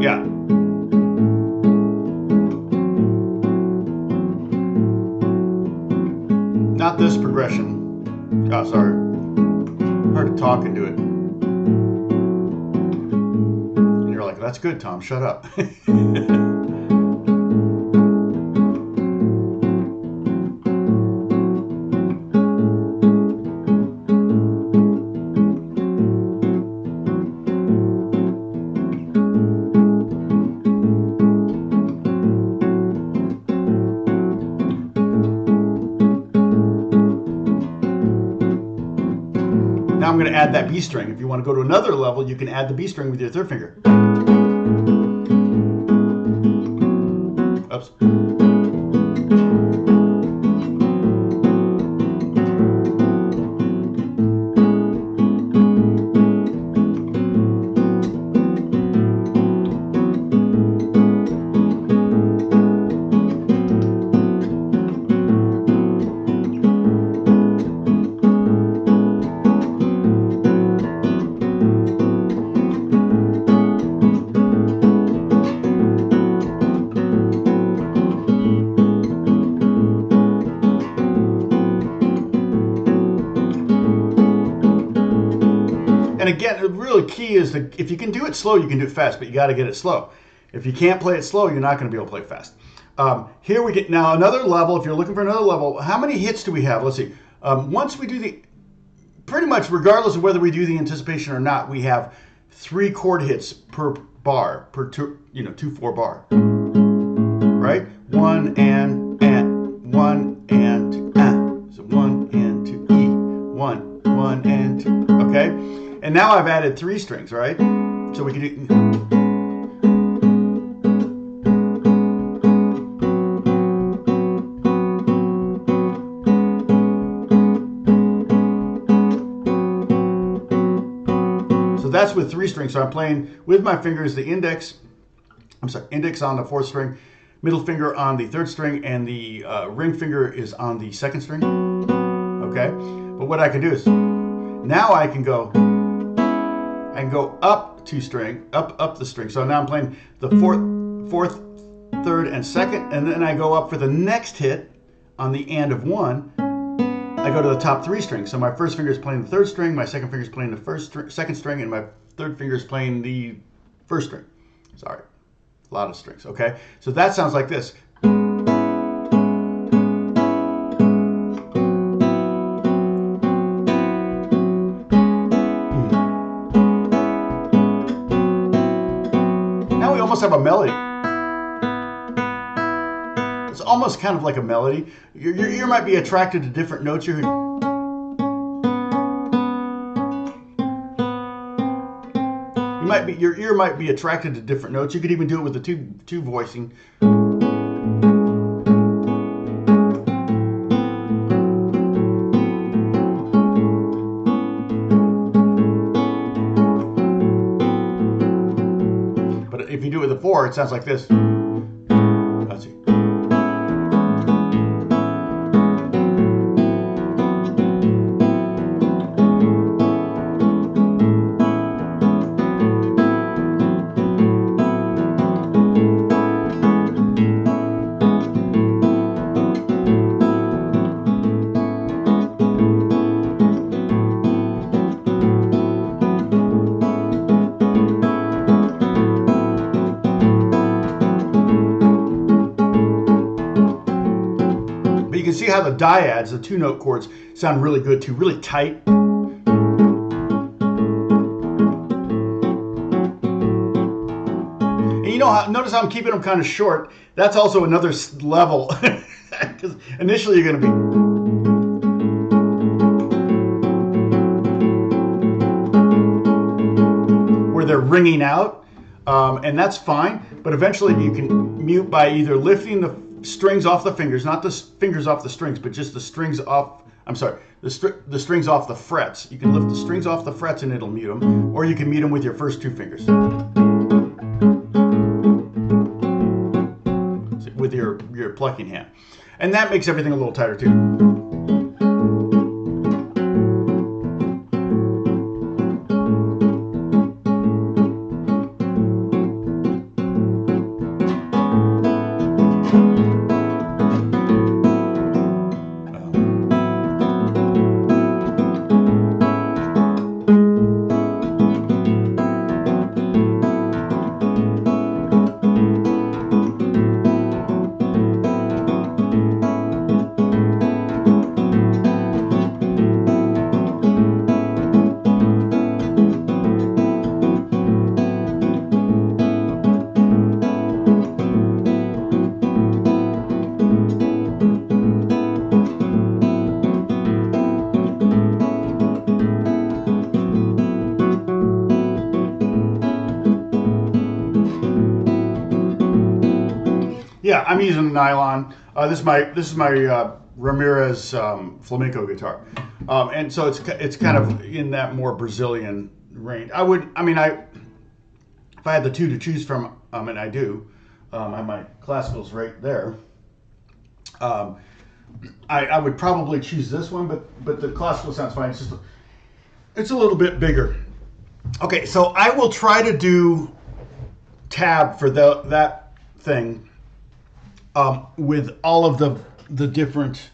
yeah. Not this progression. Oh, sorry. Hard to talk into it. And you're like, that's good, Tom, shut up. Now I'm going to add that B string. If you want to go to another level, you can add the B string with your 3rd finger. Oops. And again, the real key is that if you can do it slow, you can do it fast, but you got to get it slow. If you can't play it slow, you're not going to be able to play it fast. Here we get now another level. If you're looking for another level, how many hits do we have? Let's see. Once we do the, pretty much regardless of whether we do the anticipation or not, we have 3 chord hits per bar, per 2 4 bar, right? 1 and 1 and so 1 and 2 E, 1 and 2. Okay. And now I've added 3 strings, right? So we can do. So that's with 3 strings. So I'm playing with my fingers the index. Index on the 4th string, middle finger on the 3rd string, and the ring finger is on the 2nd string. Okay. But what I can do is now I can go up 2 string, up the string. So now I'm playing the 4th, 3rd, and 2nd, and then I go up for the next hit on the and of 1. I go to the top 3 strings. So my 1st finger is playing the 3rd string, my 2nd finger is playing the 2nd string, and my 3rd finger is playing the 1st string. Sorry, a lot of strings. Okay, so that sounds like this. Have a melody. It's almost kind of like a melody. Your ear might be attracted to different notes. Your ear might be attracted to different notes. You could even do it with the two voicing. But if you do it with the 4, it sounds like this. Let's see. You can see how the dyads, the 2-note chords, sound really good too, really tight. And you know how, notice how I'm keeping them kind of short. That's also another level. Because initially you're going to be. Where they're ringing out, and that's fine. But eventually you can mute by either lifting the strings off the fingers, not the fingers off the strings, but just the strings off, I'm sorry, the strings off the frets. You can lift the strings off the frets and it'll mute them, or you can mute them with your first 2 fingers. With your plucking hand. And that makes everything a little tighter too. Yeah, I'm using nylon. This is my Ramirez flamenco guitar, and so it's kind of in that more Brazilian range. If I had the 2 to choose from, and I do, I have my classicals right there. I would probably choose this one, but the classical sounds fine. It's a little bit bigger. Okay, so I will try to do tab for that thing. With all of the different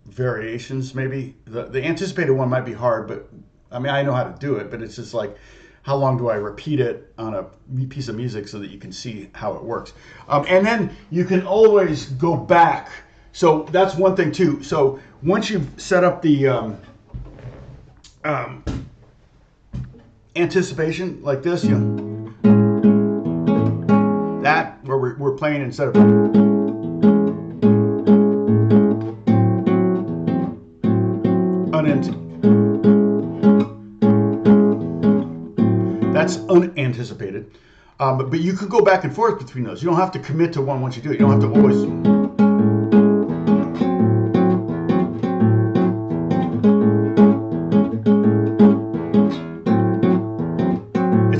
variations. Maybe the anticipated one might be hard, but I know how to do it, but it's just like, how long do I repeat it on a piece of music so that you can see how it works? And then you can always go back. So that's one thing too. So once you've set up the anticipation like this, that where we're playing instead of that's unanticipated, but you could go back and forth between those. You don't have to commit to one once you do it. You don't have to always.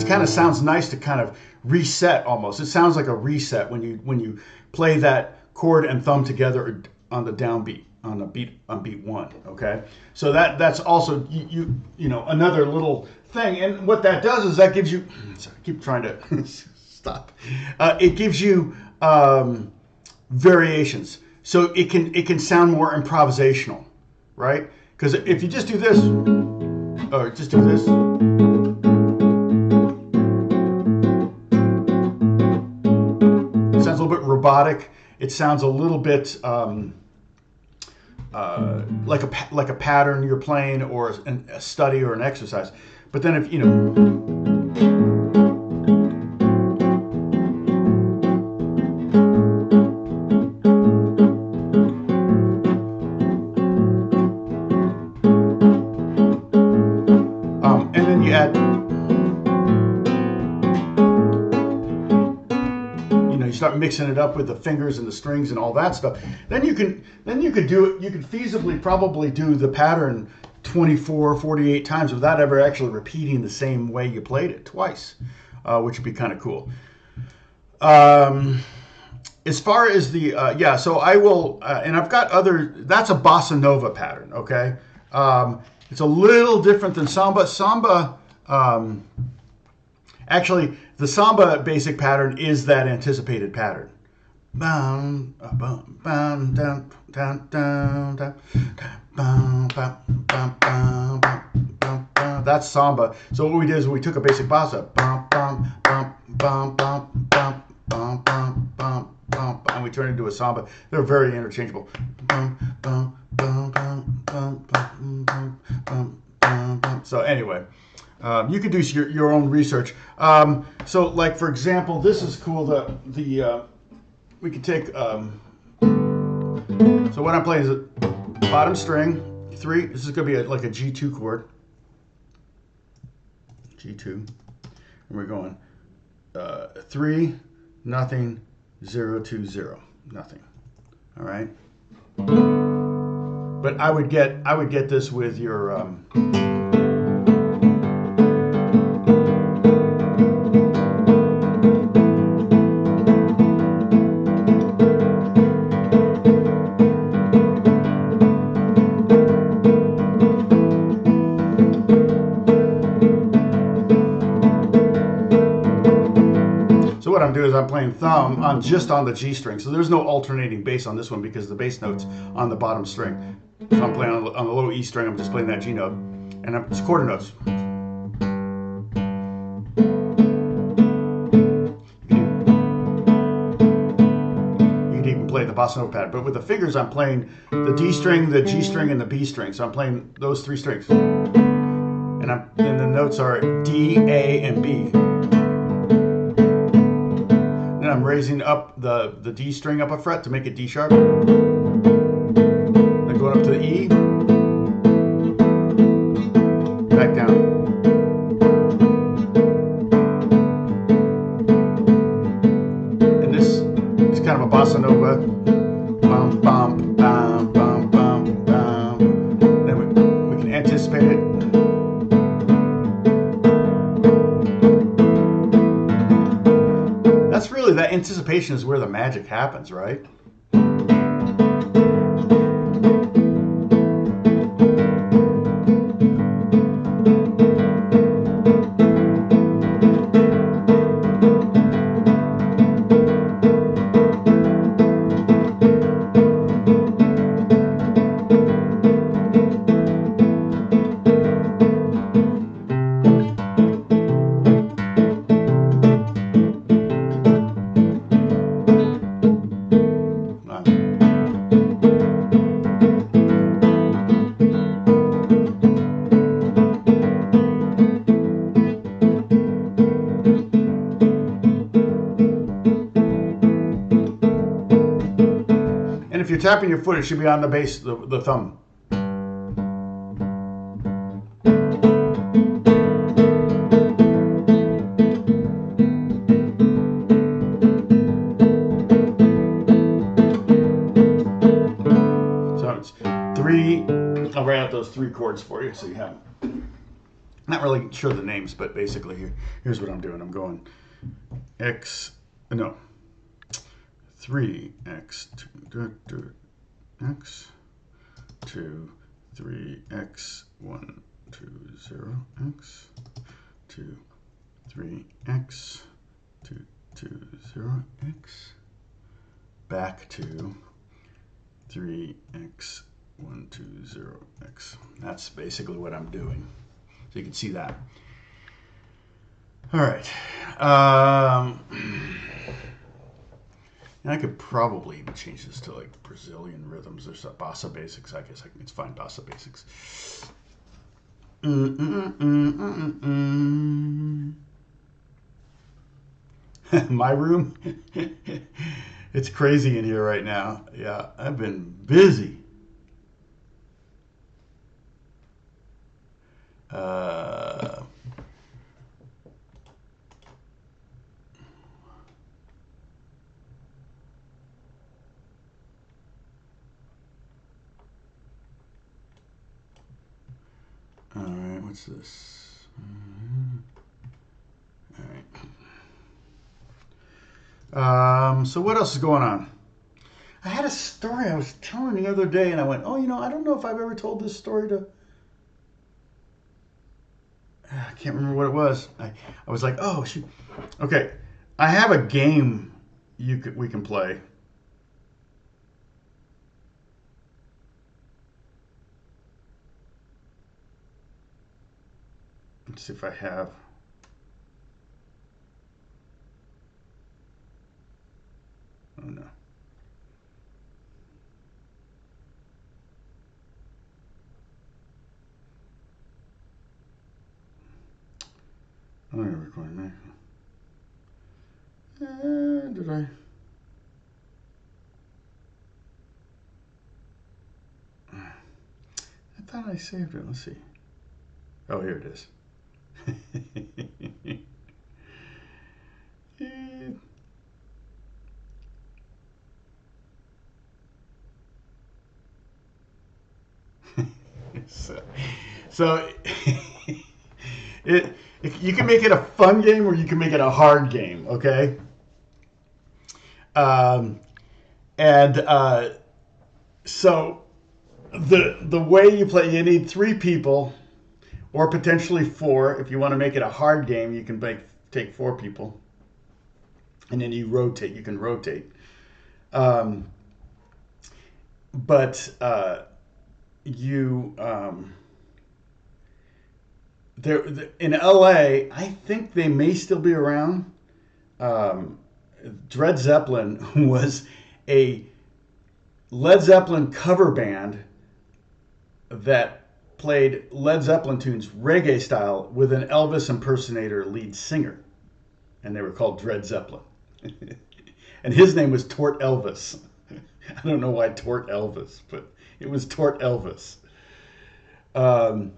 Kind of sounds nice to kind of reset almost. It sounds like a reset when you play that chord and thumb together on the downbeat on beat 1. Okay, so that's also you know another little thing. And what that does is that gives you. Sorry, I keep trying to stop. It gives you variations, so it can sound more improvisational, right? Because if you just do this or just do this. Robotic. It sounds a little bit like a pattern you're playing or a study or an exercise. But then if, you know, and then you add, you know, you start mixing it up with the fingers and the strings and all that stuff. Then you could do it. You could feasibly probably do the pattern 24, 48 times without ever actually repeating the same way you played it twice, which would be kind of cool. As far as the, yeah, so I will, and I've got other, that's a bossa nova pattern, okay? It's a little different than samba. Samba, actually, the samba basic pattern is that anticipated pattern. Bum, bum, bum, down, down, down, down, bum, bum, bum, bum, bum, bum. That's samba. So what we did is we took a basic bossa, bum, bum, bum, bum, bum, bum, bum, bum, bum, bum, and we turned it into a samba. They're very interchangeable. Bum, bum, bum, bum, bum, bum, bum, bum, bum, bum. So anyway, you can do your own research. So like for example, this is cool. We can take. So what I'm playing is a bottom string 3. This is going to be like a G2 chord. G2, and we're going 3, nothing, 0, 2, 0, nothing. All right. But I would get this with your. So what I'm doing is I'm playing thumb on just on the G string. So there's no alternating bass on this one because the bass note's on the bottom string. So I'm playing on the low E string. I'm just playing that G note, and it's quarter notes. You can even play the bossa nova pattern, but with the fingers I'm playing the D string, the G string, and the B string. So I'm playing those 3 strings, and the notes are D, A, and B. I'm raising up the D string up a fret to make it D sharp. Then going up to the E, back down. And this is kind of a bossa nova. Bum, bum, bum, bum, bum, bum. Then we can anticipate it. Really, that anticipation is where the magic happens, right? If you're tapping your foot, it should be on the bass, the thumb. So it's 3. I'll write out those 3 chords for you so you have them. Not really sure the names, but basically here's what I'm doing. I'm going X, no. 3 X 2 X 2 3 X 1 2 0 X 2 3 X 2 2 0 X back to 3 X 1 2 0 X. That's basically what I'm doing. So you can see that. All right. And I could probably even change this to like Brazilian rhythms or some bossa basics. I guess I can find bossa basics. Mm, mm, mm, mm, mm, mm. My room? It's crazy in here right now. Yeah, I've been busy. Uh, all right, what's this? All right. So what else is going on? I had a story I was telling the other day, and I went, "Oh, I don't know if I've ever told this story to." I can't remember what it was. I was like, "Oh shoot." Okay, I have a game we can play. Let's see if I have. Oh no. I'm not recording that. Did I? I thought I saved it. Let's see. Oh, here it is. so, so it you can make it a fun game or you can make it a hard game. Okay. Um, and so the way you play, you need three people or potentially four. If you want to make it a hard game, you can take four people, and then you rotate. You can rotate. Um, but you there in LA, I think they may still be around. Um, Dred Zeppelin was a Led Zeppelin cover band that played Led Zeppelin tunes reggae style with an Elvis impersonator lead singer, and they were called Dred Zeppelin. And his name was Tort Elvis. I don't know why Tort Elvis, but it was Tort Elvis. Um,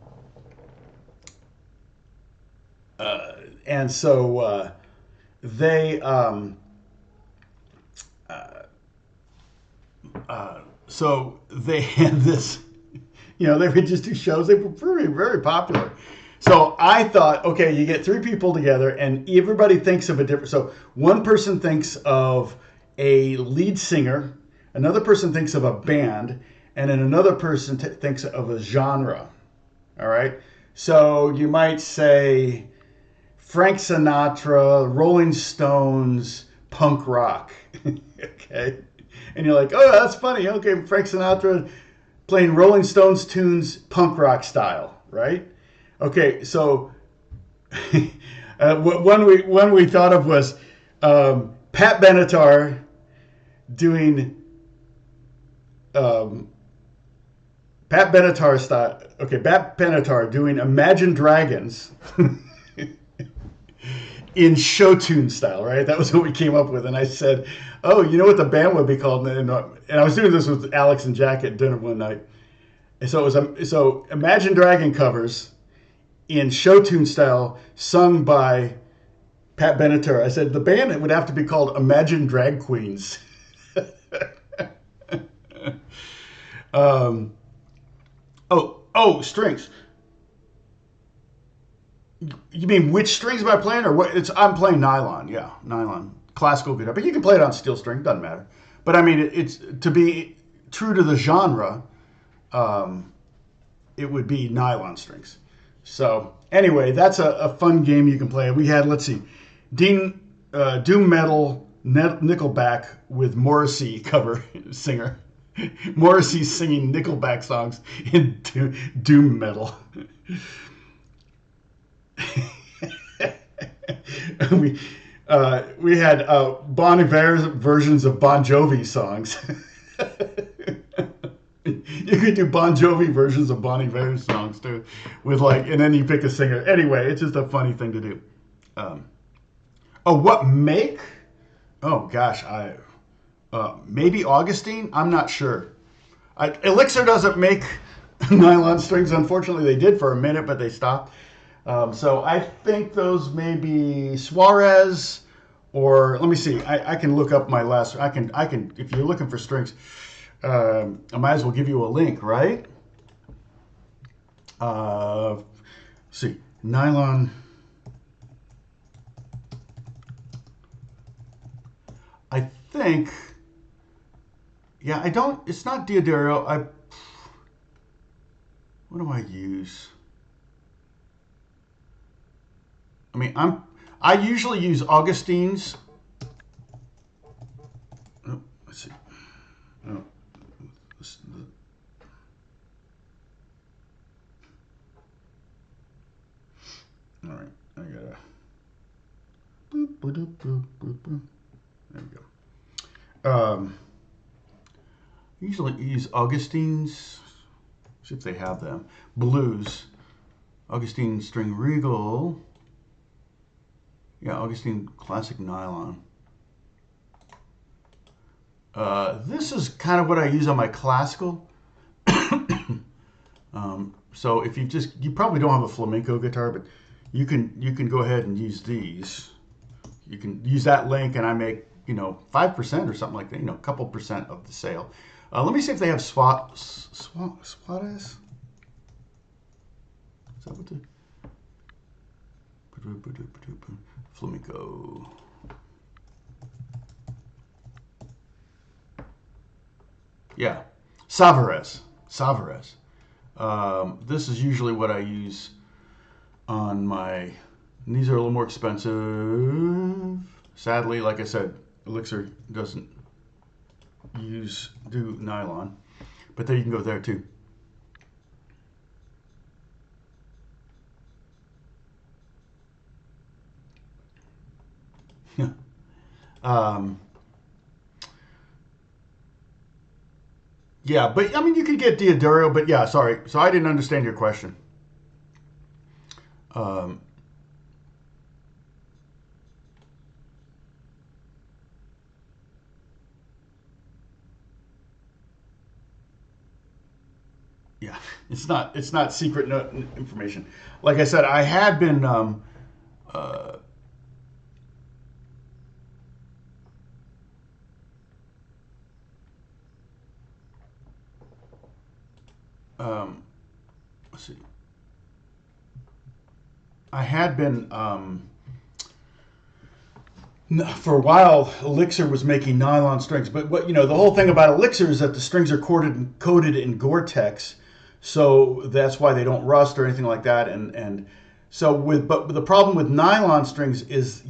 uh, and so they uh, they had this, they would just do shows. They were very, very popular. So I thought, okay, you get three people together and everybody thinks of a different. So one person thinks of a lead singer, another person thinks of a band, and then another person thinks of a genre. All right. So you might say Frank Sinatra, Rolling Stones, punk rock. Okay. And you're like, oh, that's funny. Okay, Frank Sinatra playing Rolling Stones tunes, punk rock style, right? Okay, so one we thought of was Pat Benatar doing um, Pat Benatar style. Okay, Pat Benatar doing Imagine Dragons in show tune style, right? That was what we came up with. And I said, oh, you know what the band would be called? And I was doing this with Alex and Jack at dinner one night. And so it was Imagine Dragon covers in show tune style sung by Pat Benatar. I said the band would have to be called Imagine Drag Queens. um, strings. You mean which strings am I playing, or what? I'm playing nylon. Yeah, nylon, classical guitar. But you can play it on steel string. Doesn't matter. But I mean, it's to be true to the genre. It would be nylon strings. So anyway, that's a fun game you can play. We had, let's see, doom metal, Nickelback with Morrissey cover singer. Morrissey singing Nickelback songs in doom metal. we we had Bon Iver's versions of Bon Jovi songs. You could do Bon Jovi versions of Bon Iver songs too, with like, and then you pick a singer. Anyway, it's just a funny thing to do. Oh, what make? Oh gosh, maybe Augustine. I'm not sure. Elixir doesn't make nylon strings. Unfortunately, they did for a minute, but they stopped. So I think those may be Suarez, or let me see. I can look up my last. I can. If you're looking for strings, I might as well give you a link, right? See, nylon. I think. Yeah, I don't. It's not Diodario. What do I use? I mean, I usually use Augustine's. Oh, let's see. Oh, all right, I gotta. Boop, boop, boop, boop, boop. There we go. Usually use Augustine's. See if they have them. Blues. Augustine String Regal. Yeah, Augustine Classic Nylon. This is kind of what I use on my classical. So if you probably don't have a flamenco guitar, but you can go ahead and use these. You can use that link, and I make 5% or something like that. A couple percent of the sale. Let me see if they have Suarez. Is that what the flamenco? Yeah, Savarez. This is usually what I use on my. And these are a little more expensive. Sadly, like I said, Elixir doesn't do nylon, but there you can go there too. Yeah, but I mean, you could get Diodario, but yeah, sorry. So I didn't understand your question. Yeah, it's not secret information. Like I said, I had been let's see. I had been for a while. Elixir was making nylon strings, but the whole thing about Elixir is that the strings are coated in Gore-Tex, so that's why they don't rust or anything like that. And so but the problem with nylon strings is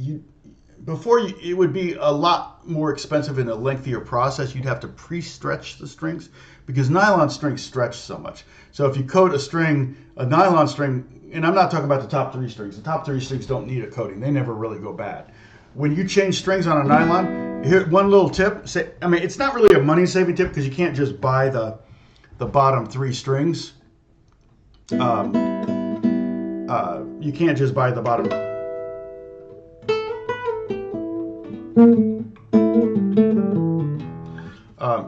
it would be a lot more expensive and a lengthier process. You'd have to pre-stretch the strings because nylon strings stretch so much. So if you coat a nylon string, and I'm not talking about the top three strings. The top three strings don't need a coating. They never really go bad. When you change strings on a nylon, here one little tip. I mean, it's not really a money-saving tip because you can't just buy the bottom three strings. You can't just buy the bottom.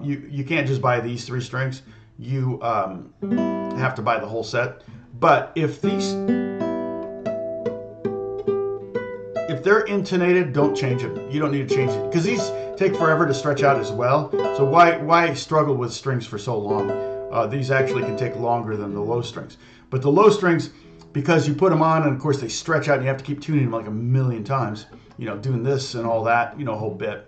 You can't just buy these three strings. You have to buy the whole set. But if they're intonated, don't change them. You don't need to change it because these take forever to stretch out as well. So why struggle with strings for so long? These actually can take longer than the low strings. But the low strings, because you put them on and of course they stretch out and you have to keep tuning them like a million times, doing this and all that, a whole bit.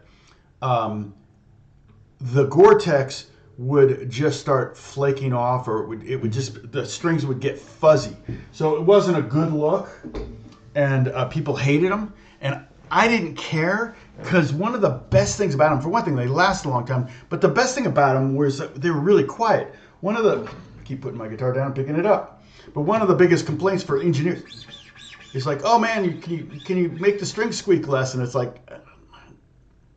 The Gore-Tex would just start flaking off, or the strings would get fuzzy. So it wasn't a good look, and people hated them. And I didn't care because one of the best things about them, for one thing, they last a long time. But the best thing about them was that they were really quiet. I keep putting my guitar down, picking it up. But one of the biggest complaints for engineers is like, oh man, can you make the strings squeak less? And it's like,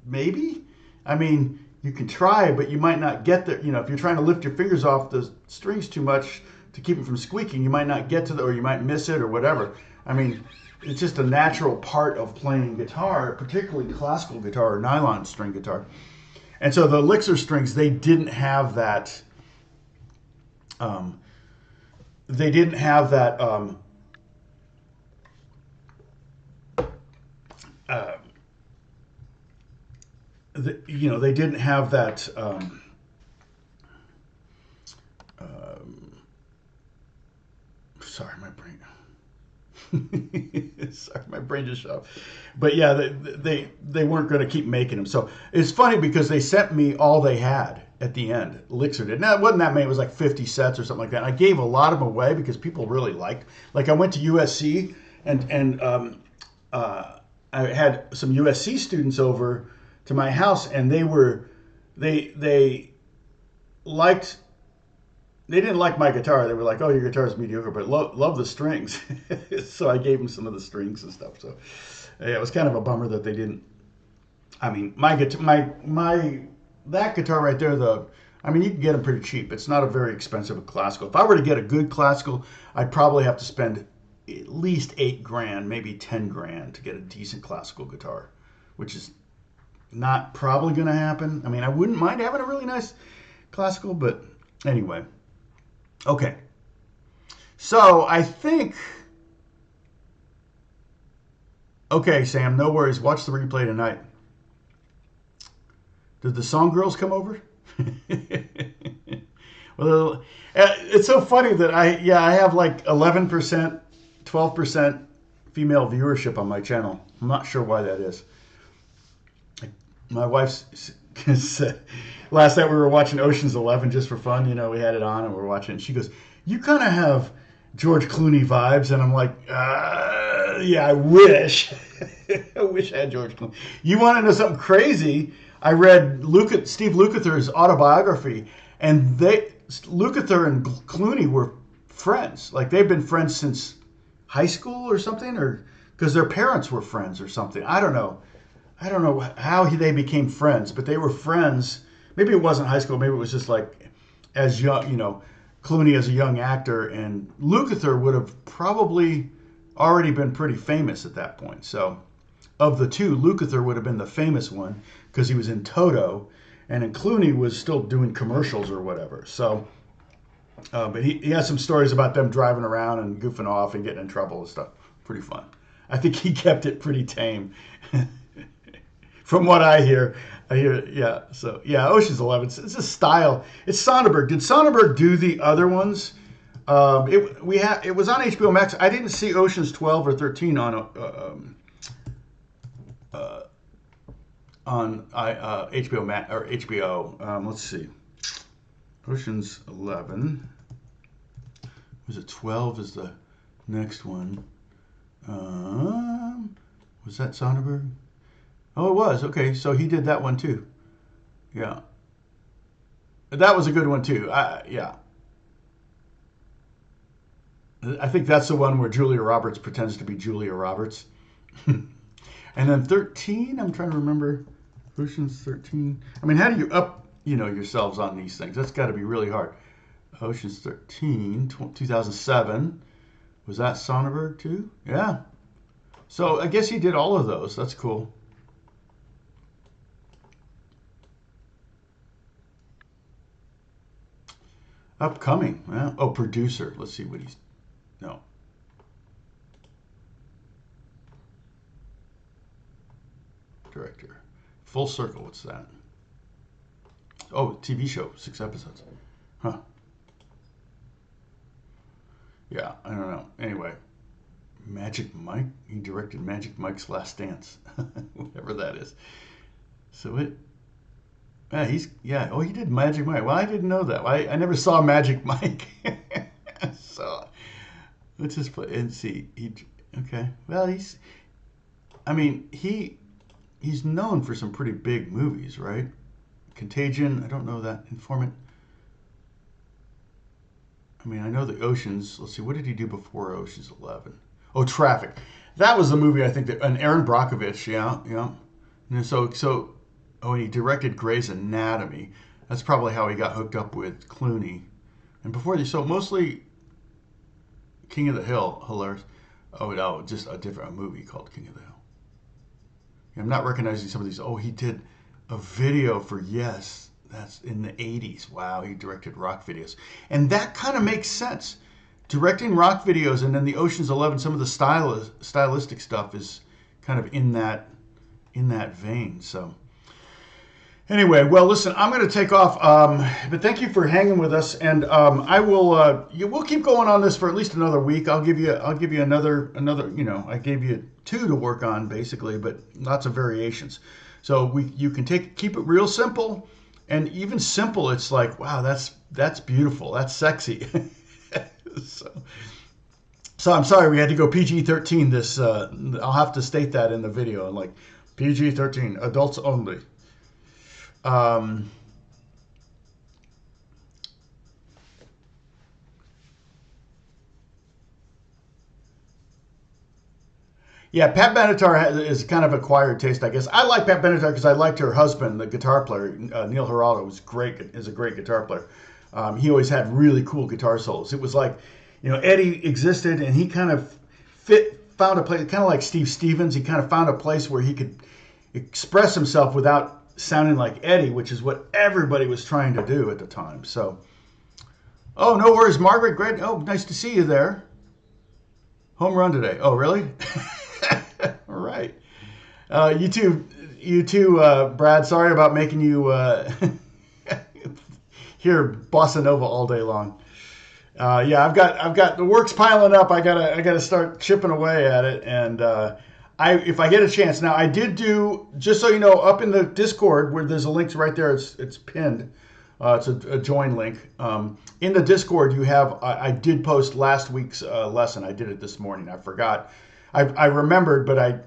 maybe. I mean, you can try, but you might not get there. You know, if you're trying to lift your fingers off the strings too much to keep them from squeaking, you might not get to the, or you might miss it or whatever. I mean, it's just a natural part of playing guitar, particularly classical guitar or nylon string guitar. And so the Elixir strings, they didn't have that. They didn't have that. You know, they didn't have that. Sorry, my brain. Sorry, my brain just shut off. But yeah, they weren't going to keep making them. So it's funny because they sent me all they had at the end. Elixir did. Now it wasn't that many. It was like 50 sets or something like that. And I gave a lot of them away because people really liked. Like I went to USC and I had some USC students over to my house, and they liked. They didn't like my guitar. They were like, "Oh, your guitar is mediocre, but love the strings." So I gave them some of the strings and stuff. So yeah, it was kind of a bummer that they didn't. I mean, my guitar, that guitar right there, I mean, you can get them pretty cheap. It's not a very expensive classical. If I were to get a good classical, I'd probably have to spend at least $8,000, maybe $10,000 to get a decent classical guitar, which is not probably going to happen. I mean, I wouldn't mind having a really nice classical, but anyway. Okay. So I think. Okay, Sam, no worries. Watch the replay tonight. Did the Song Girls come over? Well, it's so funny that I have like 11%, 12% female viewership on my channel. I'm not sure why that is. My wife said last night we were watching Ocean's 11 just for fun. You know, we had it on and we were watching it. She goes, "You kind of have George Clooney vibes," and I'm like, "Yeah, I wish." I wish I had George Clooney. You want to know something crazy? I read Steve Lukather's autobiography, and Lukather and Clooney were friends. Like they've been friends since high school or something, or because their parents were friends or something. I don't know how they became friends, but they were friends. Maybe it wasn't high school. Maybe it was just like as young, you know, Clooney as a young actor, and Lukather would have probably already been pretty famous at that point. So of the two, Lukather would have been the famous one because he was in Toto, and then Clooney was still doing commercials or whatever. So, but he has some stories about them driving around and goofing off and getting in trouble and stuff. Pretty fun. I think he kept it pretty tame. From what I hear, yeah. So yeah, Ocean's 11. It's a style. It's Sonnenberg. Did Sonnenberg do the other ones? It was on HBO Max. I didn't see Ocean's 12 or 13 on HBO Max or HBO. Let's see. Ocean's 11. Was it 12? Is the next one? Was that Sonnenberg? Oh, it was. Okay, so he did that one too. Yeah. That was a good one too. Yeah. I think that's the one where Julia Roberts pretends to be Julia Roberts. And then 13, I'm trying to remember. Ocean's 13. I mean, how do you up, yourselves on these things? That's got to be really hard. Ocean's 13, 2007. Was that Sonnenberg too? Yeah. So I guess he did all of those. That's cool. Upcoming. Yeah. Oh, producer. Let's see what he's. No. Director. Full Circle. What's that? Oh, TV show. 6 episodes. Huh. Yeah, I don't know. Anyway. Magic Mike. He directed Magic Mike's Last Dance. Whatever that is. So it. Yeah, oh, he did Magic Mike. Well, I didn't know that. I never saw Magic Mike. So let's just play and see. Okay. Well, he's known for some pretty big movies, right? Contagion, I don't know that. Informant. I mean, I know the Oceans. Let's see, what did he do before Ocean's 11? Oh, Traffic. That was the movie I think and Aaron Brockovich, yeah. And so Oh, and he directed Grey's Anatomy. That's probably how he got hooked up with Clooney. And before this, so mostly King of the Hill, hilarious. Oh no, just a movie called King of the Hill. I'm not recognizing some of these. Oh, he did a video for Yes. That's in the 80s. Wow, he directed rock videos. And that kind of makes sense. Directing rock videos and then the Ocean's 11, some of the stylistic stuff is kind of in that vein. So anyway, well, listen, I'm going to take off. But thank you for hanging with us, and I will. We'll keep going on this for at least another week. I'll give you another. I gave you 2 to work on basically, but lots of variations. So you can keep it real simple, and even simple. It's like, wow, that's beautiful. That's sexy. So I'm sorry we had to go PG-13. This I'll have to state that in the video, and like PG-13, adults only. Yeah, Pat Benatar is kind of acquired taste, I guess. I like Pat Benatar because I liked her husband, the guitar player, Neil Geraldo, was great. Is a great guitar player. He always had really cool guitar solos. It was like, Eddie existed and he kind of found a place, kind of like Steve Stevens. He kind of found a place where he could express himself without sounding like Eddie, which is what everybody was trying to do at the time. So, oh, no worries, Margaret. Great. Oh, nice to see you there. Home run today. Oh, really? All right. You too, Brad. Sorry about making you hear bossa nova all day long. Yeah, I've got the work's piling up. I gotta start chipping away at it, and if I get a chance. Now I did do, just so you know, up in the Discord where there's a link right there. It's pinned. It's a join link. In the Discord you have. I did post last week's lesson. I did it this morning. I forgot. I remembered, but I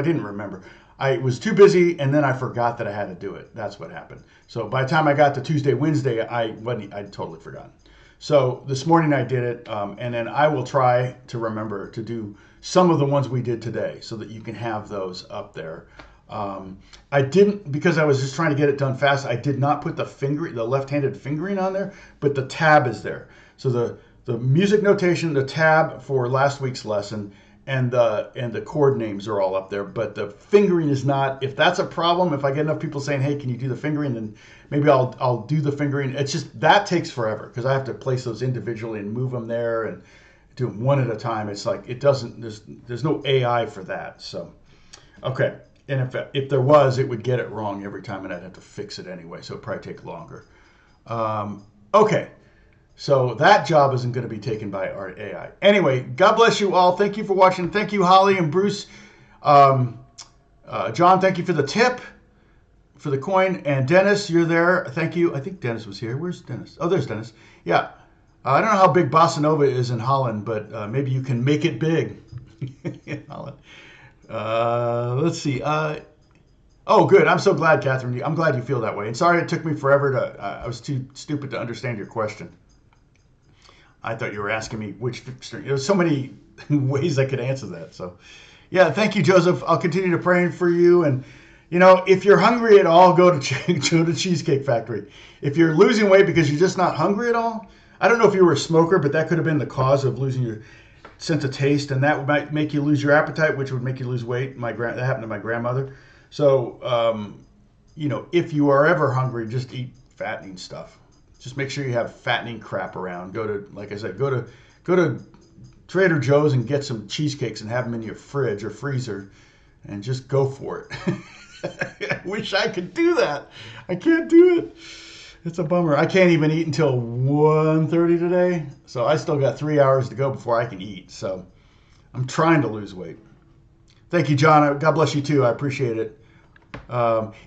didn't remember. I was too busy, and then I forgot that I had to do it. That's what happened. So by the time I got to Tuesday, Wednesday, I'd totally forgotten. So this morning I did it, and then I will try to remember to do some of the ones we did today so that you can have those up there. I didn't, because I was just trying to get it done fast, I did not put the left-handed fingering on there, but the tab is there. So the music notation, the tab for last week's lesson, and the chord names are all up there, but the fingering is not. If that's a problem, if I get enough people saying, "Hey, can you do the fingering?" then maybe I'll do the fingering. It's just that takes forever because I have to place those individually and move them there and do them one at a time. It's like it doesn't. There's no AI for that. So, okay. And if there was, it would get it wrong every time, and I'd have to fix it anyway. So it'd probably take longer. Okay. So that job isn't going to be taken by our AI. Anyway, God bless you all. Thank you for watching. Thank you, Holly and Bruce. John, thank you for the tip, for the coin. And Dennis, you're there. Thank you. I think Dennis was here. Where's Dennis? Oh, there's Dennis. Yeah. I don't know how big Bossa Nova is in Holland, but maybe you can make it big in Holland. Let's see. Oh, good. I'm so glad, Catherine. I'm glad you feel that way. And sorry it took me forever to, I was too stupid to understand your question. I thought you were asking me which string. There's so many ways I could answer that. So, yeah, thank you, Joseph. I'll continue to pray for you. And, if you're hungry at all, go to Cheesecake Factory. If you're losing weight because you're just not hungry at all, I don't know if you were a smoker, but that could have been the cause of losing your sense of taste, and that might make you lose your appetite, which would make you lose weight. That happened to my grandmother. So, if you are ever hungry, just eat fattening stuff. Just make sure you have fattening crap around. Like I said, go to Trader Joe's and get some cheesecakes and have them in your fridge or freezer, and just go for it. I wish I could do that. I can't do it. It's a bummer. I can't even eat until 1:30 today, so I still got 3 hours to go before I can eat. So I'm trying to lose weight. Thank you, John. God bless you too. I appreciate it.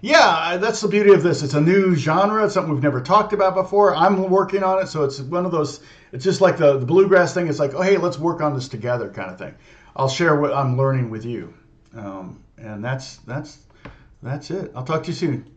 Yeah, that's the beauty of this. It's a new genre. It's something we've never talked about before. I'm working on it, so it's one of those. It's just like the bluegrass thing. It's like, oh, hey, let's work on this together, kind of thing. I'll share what I'm learning with you, and that's it. I'll talk to you soon.